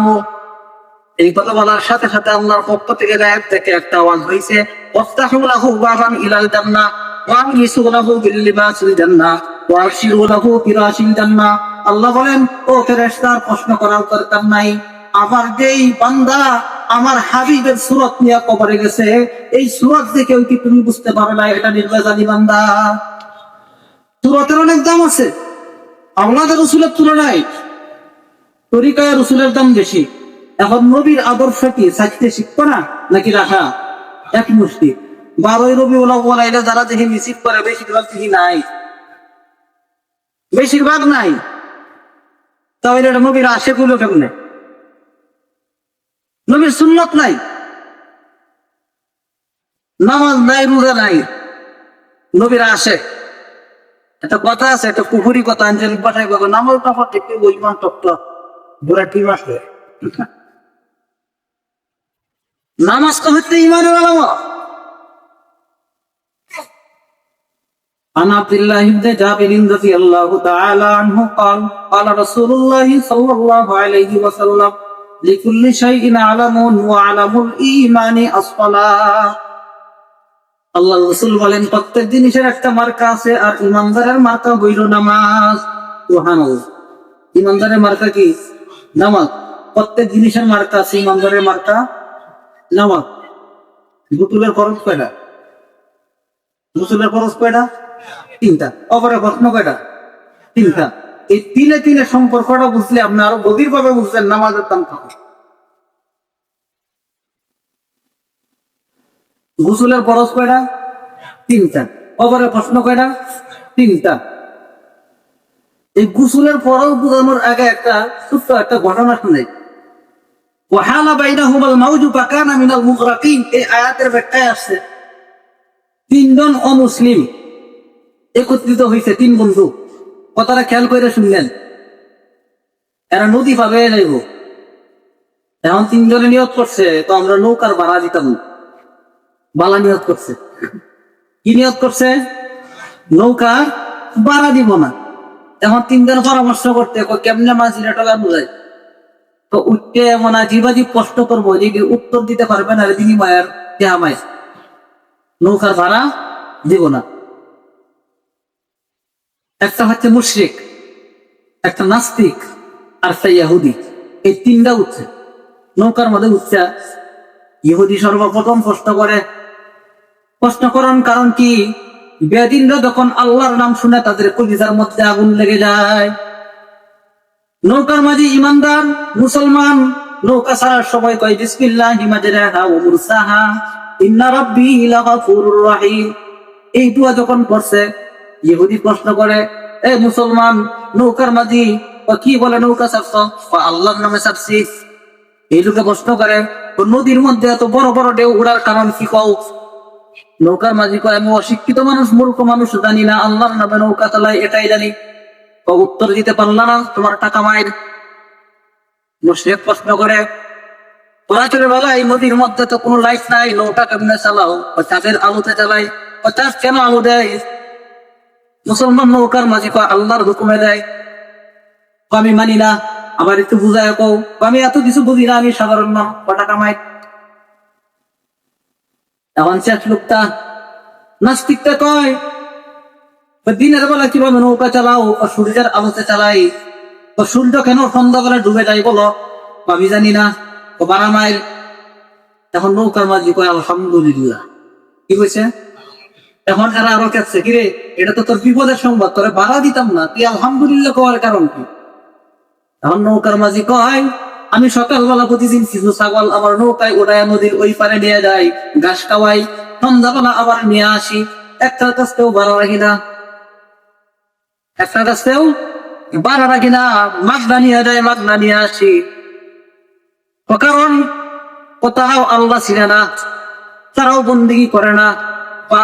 এই কথা বলার সাথে সাথে আল্লাহর পক্ষ থেকে গায়েব থেকে একটা আওয়াজ হইছে, ওয়াফতাহু লাহু বাবান ইলাল জান্নাহ ওয়া আনসু লাহু বিল লিবাসিল জান্নাহ ওয়া আশিরু লাহু ফিরাশিল জান্নাহ। আল্লাহ বলেন, ও ফেরেশতা, প্রশ্ন করার দরকার নাই। আমার যেই বান্দা আমার হাবিবের সূরত নিয়ে কবরে গেছে, এই সূরত দেখেও কি তুমি বুঝতে পারো না এটা নির্বাচানী বান্দা? সূরতের অনেক দাম আছে, আওলাদ রাসূলের তুলনায় তরিকায় রাসূলের দাম বেশি। এখন নবীর আদর্শ কি সাজতে শিখবো না নাকি রাখা? এক মুষ্টি। 12ই রবিউল আউয়াল যারা দেখি মিছিল করে, বেশিরভাগ দেখি নাই, বেশিরভাগ নাই। তাহলে এটা নবীর আশেক হইল কেমনে? নবীর সুন্নত নাই, নামাজ নাই, রোজা নাই, নবীর আশেক। একটা কথা আছে, একটা পুকুরি কথা, আঞ্চলিক ভাষায় বলবো, নামাজ না পড়তে কেউ ইমান তত্ত্ব বুড়া টিম আছে। নামাজ তো হচ্ছে ইমানের আলামত। عن عبد الله بن جابر رضي الله تعالى عنه قال قال رسول الله صلى الله عليه وسلم لكل شيء علم وعلم الإيمان الصلاة আল্লাহ রাসূল বলেন প্রত্যেক জিনিসের একটা মার্কা আছে আর ইমানদারের মার্কা হইল নামাজ। সুবহানাল্লাহ। ইমানদারের মার্কা কি? নামাজ। প্রত্যেক জিনিসের মার্কা আছে, ইমানদারের মার্কা নামাজ। গোসলের ফরজ কয়টা? গোসলের ফরজ কয়টা? তিনটা। অপরের প্রশ্ন কয়টা? তিনটা। এই তিনে তিনে সম্পর্কটা বুঝলে আপনি আরো গভীর ভাবে বুঝলেন নামাজের দাম কত। গোসলের ফরজ কয়টা? তিনটা। অপরের প্রশ্ন কয়টা? তিনটা। এই গোসলের ফরজ বোঝানোর আগে একটা ছোট্ট একটা ঘটনা শুনে। ওয়াহালা বাইনাহুমাল মাউজু ফাকানা মিনাল মুগরাকিন, এই আয়াতের ব্যাখ্যায় আসছে তিনজন অমুসলিম একত্রিত হয়েছে, তিন বন্ধু। কথাটা খেয়াল করে শুনলেন। এরা নদী পাবে যাইব। এখন তিনজনে নিয়ত করছে তো আমরা নৌকার ভাড়া দিতাম। বালা নিয়ত করছে। কি নিয়ত করছে? নৌকা ভাড়া দিব না। এখন তিনজন পরামর্শ করতে কেমনে মাঝিরা টাকা বোঝায়, তো উঠতে এমন জীবাজীব কষ্ট করবো যে উত্তর দিতে পারবে না, বিনিময়ের জামাই নৌকার ভাড়া দিব না। একটা হচ্ছে মুশরিক, একটা নাস্তিক, আর একটা ইহুদি। এই তিনটা উঠছে নৌকার মধ্যে। উঠছে ইহুদি সর্বপ্রথম প্রশ্ন করার কারণ কি? বেদিনরা যখন আল্লাহর নাম শুনে তাদের কলিজার মধ্যে আগুন লেগে যায়। নৌকার মাঝি ইমানদার মুসলমান নৌকা ছাড়ার সময় কয় বিসমিল্লাহি মাজরাহা ওয়া মুরসাহা ইন্না রাব্বি লাগাফুরুর রহিম। এই দোয়া যখন পড়ছে, ইহুদি প্রশ্ন করে, এ মুসলমান নৌকার মাঝি কি বলে নৌকা ছাড়ছ? আল্লাহর নামে ছাড়ছি। এই লোকে প্রশ্ন করে, নদীর মধ্যে এত বড় বড় ঢেউ উড়ার কারণ কি কও? নৌকার মাঝি কয়, আমি অশিক্ষিত মানুষ, মূর্খ মানুষ, জানি না আল্লাহর নামে নৌকা চালাই, এটাই জানি। উত্তর দিতে পারলা না, তোমার টাকা মায়ের। মুশরিক প্রশ্ন করে, রাতের বেলা এই নদীর মধ্যে তো কোনো লাইট নাই, নৌকা কেমনে চালাও? চাঁদের আলোতে চালাই। চাঁদ কেন আলো দেয়? মুসলমান নৌকার মাঝি কয়, আল্লাহর হুকুমে দেয়। আমি মানি না, আবার একটু বুঝায় কও। আমি এত কিছু বুঝি না, আমি সাধারণ না, টাকা মাই। এখন শেষ লোকটা নাস্তিকটা কয়, দিনের বেলা কিভাবে নৌকা চালাও? সূর্যের আলোতে চালাই। সূর্য কেন সন্ধ্যাবেলা ডুবে যায় বলো? আমি জানি না, 12 মাইল। এখন নৌকার মাঝি কয়, আলহামদুলিল্লাহ। কি কইছে? এখন এরা আরো কাছে, কিরে এটা তো তোর বিপদের সংবাদ, তোরে ভাড়া দিতাম না, তুই আলহামদুলিল্লাহ কওয়ার কারণ কি? এখন নৌকার মাঝি কয়, আমি সকালবেলা প্রতিদিন কিছু ছাগল আমার নৌকায় ওড়ায় নদীর ওই পারে নিয়ে যাই, ঘাস খাওয়াই, সন্ধ্যাবেলা আবার নিয়ে আসি, একটার কাছেও ভাড়া রাখি না, একটার কাছেও ভাড়া রাখি না, মাগনা নিয়ে যায়, মাগনা নিয়ে আসি। কারণ কোথাও আল্লাহ ছিল না, তারাও বন্দেগী করে না।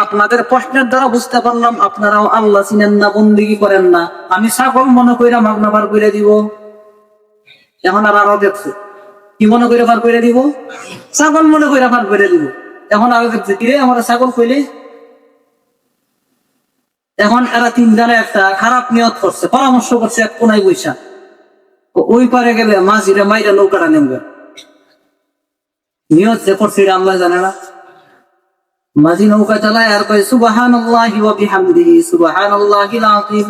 আপনাদের প্রশ্নের দ্বারা বুঝতে পারলাম আপনারাও আল্লাহ চিনেন না, বন্দেগী করেন না। আমি ছাগল মনে কইরা মাগনা বার করে দিব। এখন আর আরো দেখছে, কি মনে করে বার করে দিব? ছাগল মনে করে বার করে দিব। এখন আরো দেখছে, কিরে আমার ছাগল কইলে। এখন এরা তিনজনে একটা খারাপ নিয়ত করছে, পরামর্শ করছে এক কোনায় বৈশা, ওই পারে গেলে মাঝিরা মাইরা নৌকাটা নেমবে। নিয়ত যে করছে আল্লাহ জানে না। মাঝি নৌকা চালায় আর কয়, সুবহানাল্লাহি ওয়া বিহামদিহি সুবহানাল্লাহিল আযীম।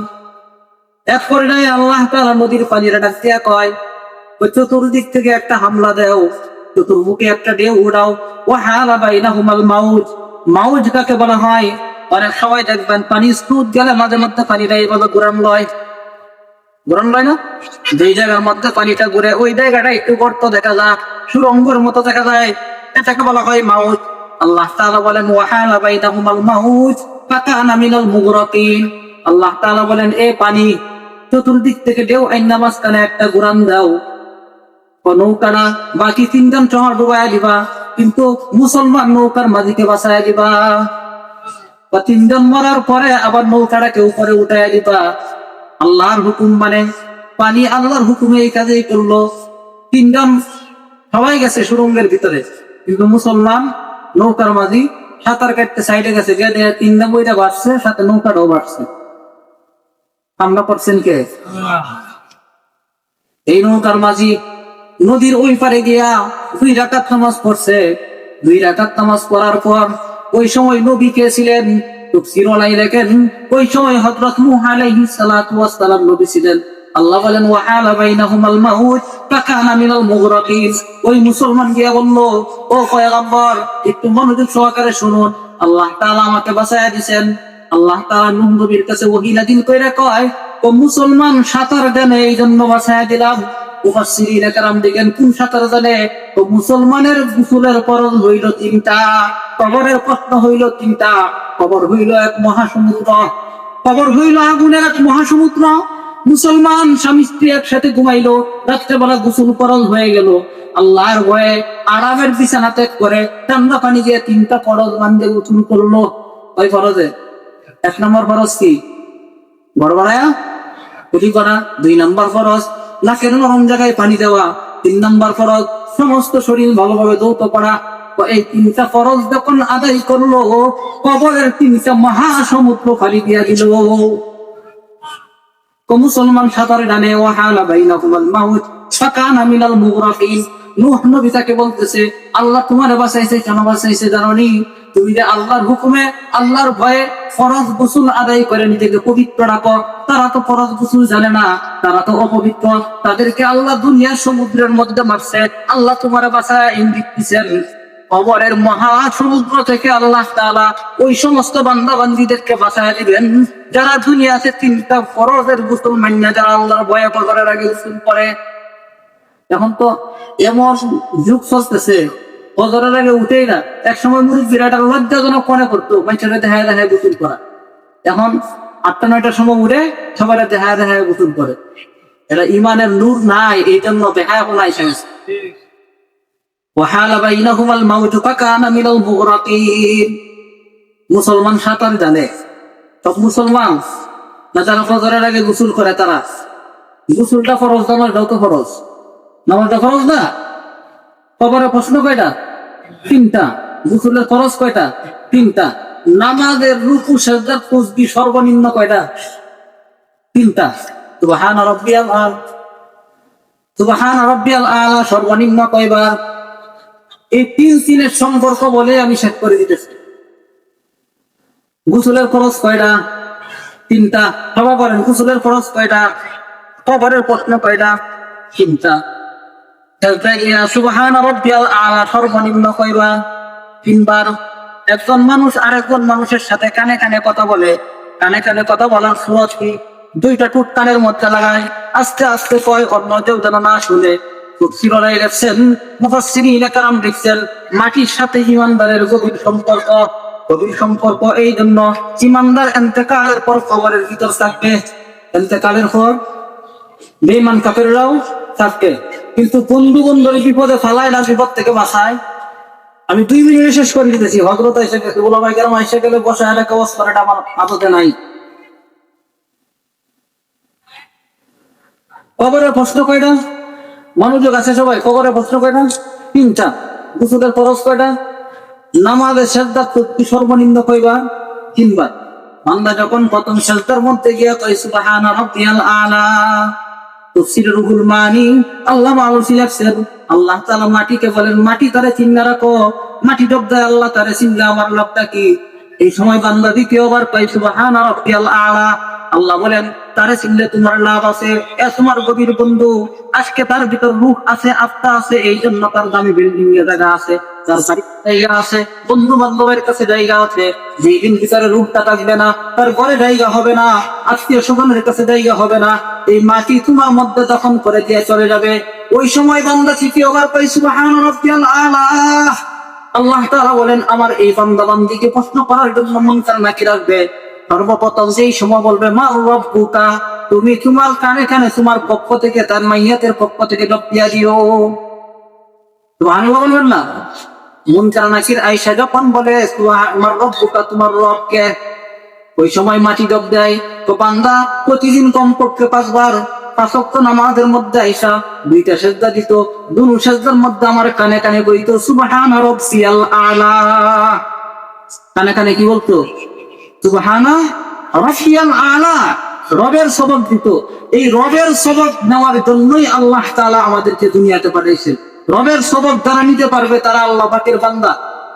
এক করে নাই আল্লাহ তাআলা নদীর পানিরা ডাক দিয়া কয়, চতুর্দিক থেকে একটা হামলা দেও, চতুর্মুখে একটা ঢেউ উড়াও। ওয়াহালা বাইনাহুমাল মাউজ। মাউজ কাকে বলা হয়? অনেক সময় দেখবেন পানি স্রোত গেলে মাঝে মধ্যে পানিটা এইভাবে ঘুরান লয় না, যেই জায়গার মধ্যে পানিটা ঘুরে ওই জায়গাটা একটু গর্ত দেখা যায়, সুরঙ্গের মতো দেখা যায়, এটাকে বলা হয় মাউজ। আল্লাহ তাআলা বলেন, ওয়াহালা বাইনাহুমাল মাউজ ফাকানা মিনাল মুগরাকিন। আল্লাহ তাআলা বলেন, এ পানি চতুর্দিক থেকে ঢেউ আইনা মাঝখানে একটা ঘুরান দাও। নৌকাটা বাকি তিনজন চর ডুবাইয়া দিবা, কিন্তু মুসলমান নৌকার মাঝিকে বাঁচাইয়া দিবা। তিনজন মরার পরে আবার নৌকাটাকে উপরে উঠাইয়া দিবা। আল্লাহর হুকুম মানে পানি আল্লাহর হুকুমে এই কাজেই করলো। তিনজন সবাই গেছে সুরঙ্গের ভিতরে, কিন্তু মুসলমান নৌকার মাঝি সাঁতার কাটতে সাইডে গেছে, গিয়ে দেখে 3 বইটা বাড়ছে, সাথে নৌকাটাও বাড়ছে। আমরা করছেন কে? এই নৌকার মাঝি নদীর ওই পারে গিয়া 2 রাকাত নামাজ পড়ছে। 2 রাকাত নামাজ পড়ার পর ওই সময় নবী কে ছিলেন? তাফসীর ওয়ালাই লেখেন ওই সময় হযরত নূহ আলাইহিস সালাতু ওয়াস সালাম নবী ছিলেন। আল্লাহ বলেন ওয়াহালা বাইনাহুমাল মাউত ফাকানা মিনাল মুগরাকিন। ওই মুসলমান গিয়া বলল, ও পয়গম্বর একটু মনোযোগ সহকারে শুনুন, আল্লাহ তাআলা আমাকে বাঁচায়া দিবেন। আল্লাহ তাআলা নূহ নবীর কাছে ওহী নাযিল কইরা কয়, ও মুসলমান সাঁতার জানে এই জন্য বাঁচায়া দিলাম। মুফাসসিরিনে কেরাম দেখেন কোন সাঁতার জানে? ও মুসলমানের গোসলের ফরজ হইল 3টা, কবরের প্রশ্ন হইল 3টা। কবর হইল এক মহাসমুদ্র, কবর হইল আগুনের এক মহাসমুদ্র। মুসলমান স্বামী স্ত্রী একসাথে ঘুমাইলো, রাত্রেবেলা গোসল ফরজ হয়ে গেল। আল্লাহর ভয়ে আরামের বিছানা ত্যাগ করে ঠান্ডা পানি দিয়ে 3টা ফরজ বান্ধে গোসল করলো। ওই ফরজে 1 নম্বর ফরজ কি? বড় বাড়ায়া কুলি করা। 2 নম্বর ফরজ নাকের নরম জায়গায় পানি দেওয়া। 3 নম্বর ফরজ সমস্ত শরীর ভালোভাবে ধৌত করা। এই 3টা ফরজ যখন আদায় করলো, কবরের 3টা মহাসমুদ্র খালি দিয়া দিল। মুসলমান সাঁতারে জানে ওয়াহালা বাইনাহুমাল মাউত ফাকানা মিনাল মুগরাকিন। নূহ নবী তাকে বলতেছে, আল্লাহ তোমারে বাঁচাইছে, কেন বাঁচাইছে জানোনি? তুমি যে আল্লাহর হুকুমে আল্লাহর ভয়ে ফরজ গোসল আদায় করে নিজেকে পবিত্র রাখো। তারা তো ফরজ গোসল জানে না, তারা তো অপবিত্র, তাদেরকে আল্লাহ দুনিয়ার সমুদ্রের মধ্যে মারছে। আল্লাহ তোমারে বাঁচায় ইঙ্গিত দিচ্ছেন, কবরের মহাসমুদ্র থেকে আল্লাহ তাআলা ওই সমস্ত বান্দা বান্দীদেরকে বাঁচায় দিবেন যারা দুনিয়াতে 3টা ফরজের গোসল মান্য, যারা আল্লাহর ভয়ে কবরের আগে গোসল করে। এখন তো এমন যুগ চলতেছে, ফজরের আগে উঠেই না। এক সময় মুরব্বীরা এটা লজ্জাজনক মনে করতো মানুষের দেখায় দেখায় গোসল করা। এখন 8টা-9টার সময় উঠে সবাই দেখায় দেখায় গোসল করে। এটা ইমানের নূর নাই, এই জন্য দেখায় নাই শেষ। ওয়াহালা বাইনাহুমাল মাউত ফাকানা মিনাল মুগরাকিন। মুসলমান সাঁতার জানে, সব মুসলমান না যারা ফজরের আগে গোসল করে তারা। গোসলটা ফরজ, নামাজটাও তো ফরজ। নামাজটা ফরজ না? কবরে প্রশ্ন কয়টা? 3টা। গোসলের ফরজ কয়টা? 3টা। নামাজের রুকু সিজদা তাসবিহ সর্বনিম্ন কয়টা? 3টা। সুবহান রাব্বিয়াল আলা, সুবহান রাব্বিয়াল আলা সর্বনিম্ন কয়বার? এই 3 সম্পর্ক বলে আমি শেষ করে দিতেছি। গোসলের ফরজ কয়টা? 3টা। সবাই বলেন গোসলের ফরজ কয়টা? কবরের প্রশ্ন কয়টা? 3টা। সুবহান রাব্বিয়াল আলা সর্বনিম্ন কয়বার? 3বার। একজন মানুষ আরেকজন মানুষের সাথে কানে কানে কথা বলে, কানে কানে কথা বলার সুরত কি? 2টা টুট কানের মধ্যে লাগায়, আস্তে আস্তে কয়, অন্য কেউ যেন না শুনে। তাফসীরে লেখছেন, মুফাসসিরিনে কেরাম লিখছেন, মাটির সাথে ঈমানদারের গভীর সম্পর্ক। গভীর সম্পর্ক এই জন্য ঈমানদার ইন্তেকালের পর কবরের ভিতর থাকবে। ইন্তেকালের পর বেঈমান কাফেররাও থাকবে, কিন্তু বন্ধু বন্ধুর বিপদে ফালায় না, বিপদ থেকে বাঁচায়। আমি 2 মিনিটে শেষ করে দিতেছি। হযরত এসে গেছে, ওলামায়ে কেরাম এসে গেলে বসে আর কাজ করাটা আমার আদতে নাই। কবরের প্রশ্ন কয়টা? মনোযোগ আছে সবাই? কবরের প্রশ্ন কয়টা? 3টা। গোসলের ফরজ কয়টা? নামাজের সিজদা তাসবিহ সর্বনিম্ন কয়বার? 3বার। বান্দা যখন প্রথম সিজদার মধ্যে গিয়া কয় সুবহান রাব্বিয়াল আলা, তাফসীরে রুহুল মানি আল্লামা আলুসী লিখছেন, আল্লাহ তাআলা মাটিকে বলেন, মাটি তারে চিন্না রাখো। মাটি জব দেয়, আল্লাহ তারে চিনলে আমার লাভটা কি? এই সময় বান্দা দ্বিতীয়বার কয় সুবহান রাব্বিয়াল আলা। আল্লাহ বলেন, তারে চিনলে তোমার লাভ আছে। তোমার গভীর বন্ধু, আজকে তার ভিতর রূহ আছে, আত্মা আছে, এই জন্য তার দামি বিল্ডিং এ জায়গা আছে, তার বাড়িতে জায়গা আছে, বন্ধু বান্ধবের কাছে জায়গা আছে। যেদিন ভিতরে রূহটা থাকবে না, তার ঘরে জায়গা হবে না, আত্মীয় স্বজনের কাছে জায়গা হবে না। এই মাটি তোমার মধ্যে দখল করে দিয়ে চলে যাবে। ওই সময় বান্দা তৃতীয়বার কয় সুবহান রাব্বিয়াল আলা। আল্লাহ তাআলা বলেন, আমার এই বান্দা বান্দীকে প্রশ্ন করার জন্য মুনকার নাকির আসবে। সর্বপ্রথম যেই সময় বলবে মা রাব্বুকা, তুমি তোমার কানে কানে তোমার পক্ষ থেকে, তার মাইয়াতের পক্ষ থেকে জবাব দিয়া দিও। সুবহানাল্লাহ বলবেন না? মুনকার নাকির আয়েশা যখন বলে মা রাব্বুকা, তোমার রব কে, ওই সময় মাটি জবাব দেয়, তো বান্দা প্রতিদিন কমপক্ষে 5 বার 5 ওয়াক্ত নামাজের মধ্যে আয়েশা 2টা সিজদা দিত। 2 সিজদার মধ্যে আমার কানে কানে বলিত সুবহান রাব্বিয়াল আলা, কানে কানে কি বলতো? সুবহানা রাফিয়াল আলা, রবের সবক দিত। এই রবের সবক নেওয়ার জন্যই আল্লাহ তাআলা আমাদেরকে দুনিয়াতে পাঠিয়েছেন। রবের সবক যারা নিতে পারবে তারা আল্লাহ পাকের বান্দা।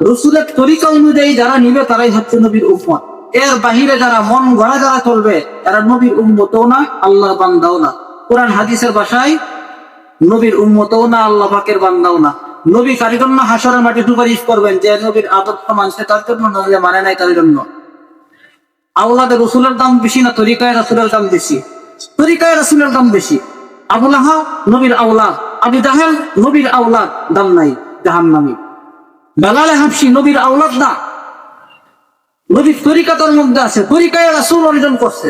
রসুলের তরিকা অনুযায়ী যারা নিবে তারাই হচ্ছে নবীর উম্মত। এর বাহিরে যারা মন গড়া যারা চলবে এরা নবীর উম্মতও না, আল্লাহর বান্দাও না। কোরআন হাদিসের ভাষায় নবীর উম্মতও না, আল্লাহ পাকের বান্দাও না। নবী কার জন্য হাসরের মাঠে সুপারিশ করবেন? যে নবীর আদর্শ মানছে তার জন্য, নইলে মানে নাই তার জন্য। আওলাদে রসুলের দাম বেশি না তরিকায় রাসূলের দাম বেশি? তরিকায় রাসূলের দাম বেশি। আবু লাহাব নবীর আওলাদ, আবু জাহেল নবীর আওলাদ, দাম নাই, জাহান্নামী। বেলাল হাবশী নবীর আওলাদ না, নবীর তরিকা তার মধ্যে আছে, তরিকায় রাসূল অর্জন করছে।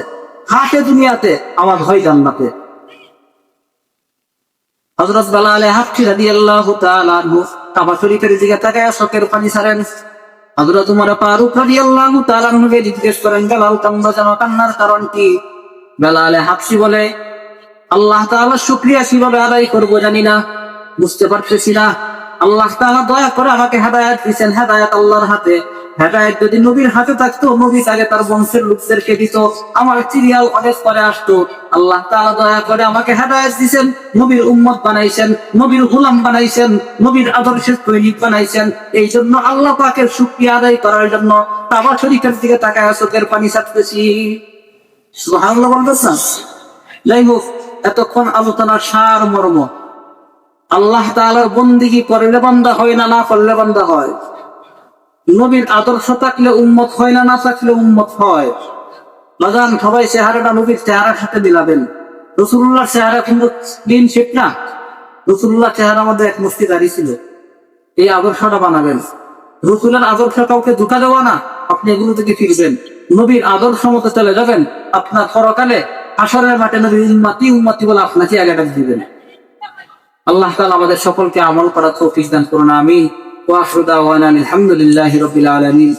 হাতে দুনিয়াতে আমার হয় জান্নাতে। হযরত বেলাল হাবশী রাদিয়াল্লাহু তাআলা আনহু কাবা শরীফের দিকে তাকায় চোখের পানি ছাড়েন। হযরত উমর ফারুক রাদিয়াল্লাহু তাআলা আনহুকে জিজ্ঞেস করেন, বেলাল কান্দা কেন? কান্নার কারণ কি? বেলাল হাবশী বলে, আল্লাহ তাআলার শুকরিয়া কিভাবে আদায় করব জানি না, বুঝতে পারতেছি না। আল্লাহ তাআলা দয়া করে আমাকে হেদায়েত দিয়েছেন, হেদায়েত আল্লাহর হাতে। হেদায়েত যদি নবীর হাতে থাকতো, নবী আগে তার বংশের লোকদেরকে দিত, আমার সিরিয়াল অনেক পরে আসতো। আল্লাহ তাআলা দয়া করে আমাকে হেদায়েত দিয়েছেন, নবীর উম্মত বানাইছেন, নবীর গোলাম বানাইছেন, নবীর আদর্শের সৈনিক বানাইছেন। এই জন্য আল্লাহ পাকের শুকরিয়া আদায় করার জন্য কাবা শরীফের দিকে তাকায় চোখের পানি ছাড়তেছি। সুবহানাল্লাহ বলতেছেন। যাই হোক, এতক্ষণ আলোচনার সার মর্ম, আল্লাহ তাআলার বন্দেগী করলে বান্দা হয় না, না করলে বান্দা হয়। নবীর আদর্শ থাকলে উম্মত হয় না, না থাকলে উম্মত হয়। বাজান সবাই চেহারাটা নবীর চেহারার সাথে মিলাবেন। রাসূলুল্লাহর চেহারা কিন্তু ক্লিন শেপ না, রাসূলুল্লাহর চেহারার মধ্যে এক মুষ্টি দাড়ি ছিল। এই আদর্শটা বানাবেন। রাসূলের আদর্শ কাউকে ধোঁকা দেওয়া না, আপনি এগুলো থেকে ফিরবেন, নবীর আদর্শ মতো চলে যাবেন। আপনার পরকালে হাসরের মাঠে নবীর উম্মতি উম্মতি বলে আপনাকে আগে ডাক দিবেন। আল্লাহ তাআলা আমাদের সকলকে আমল করার তৌফিক দান করুন, আমিন। ওয়া আখিরু দাওয়ানা আলহামদুলিল্লাহি রাব্বিল আলামিন।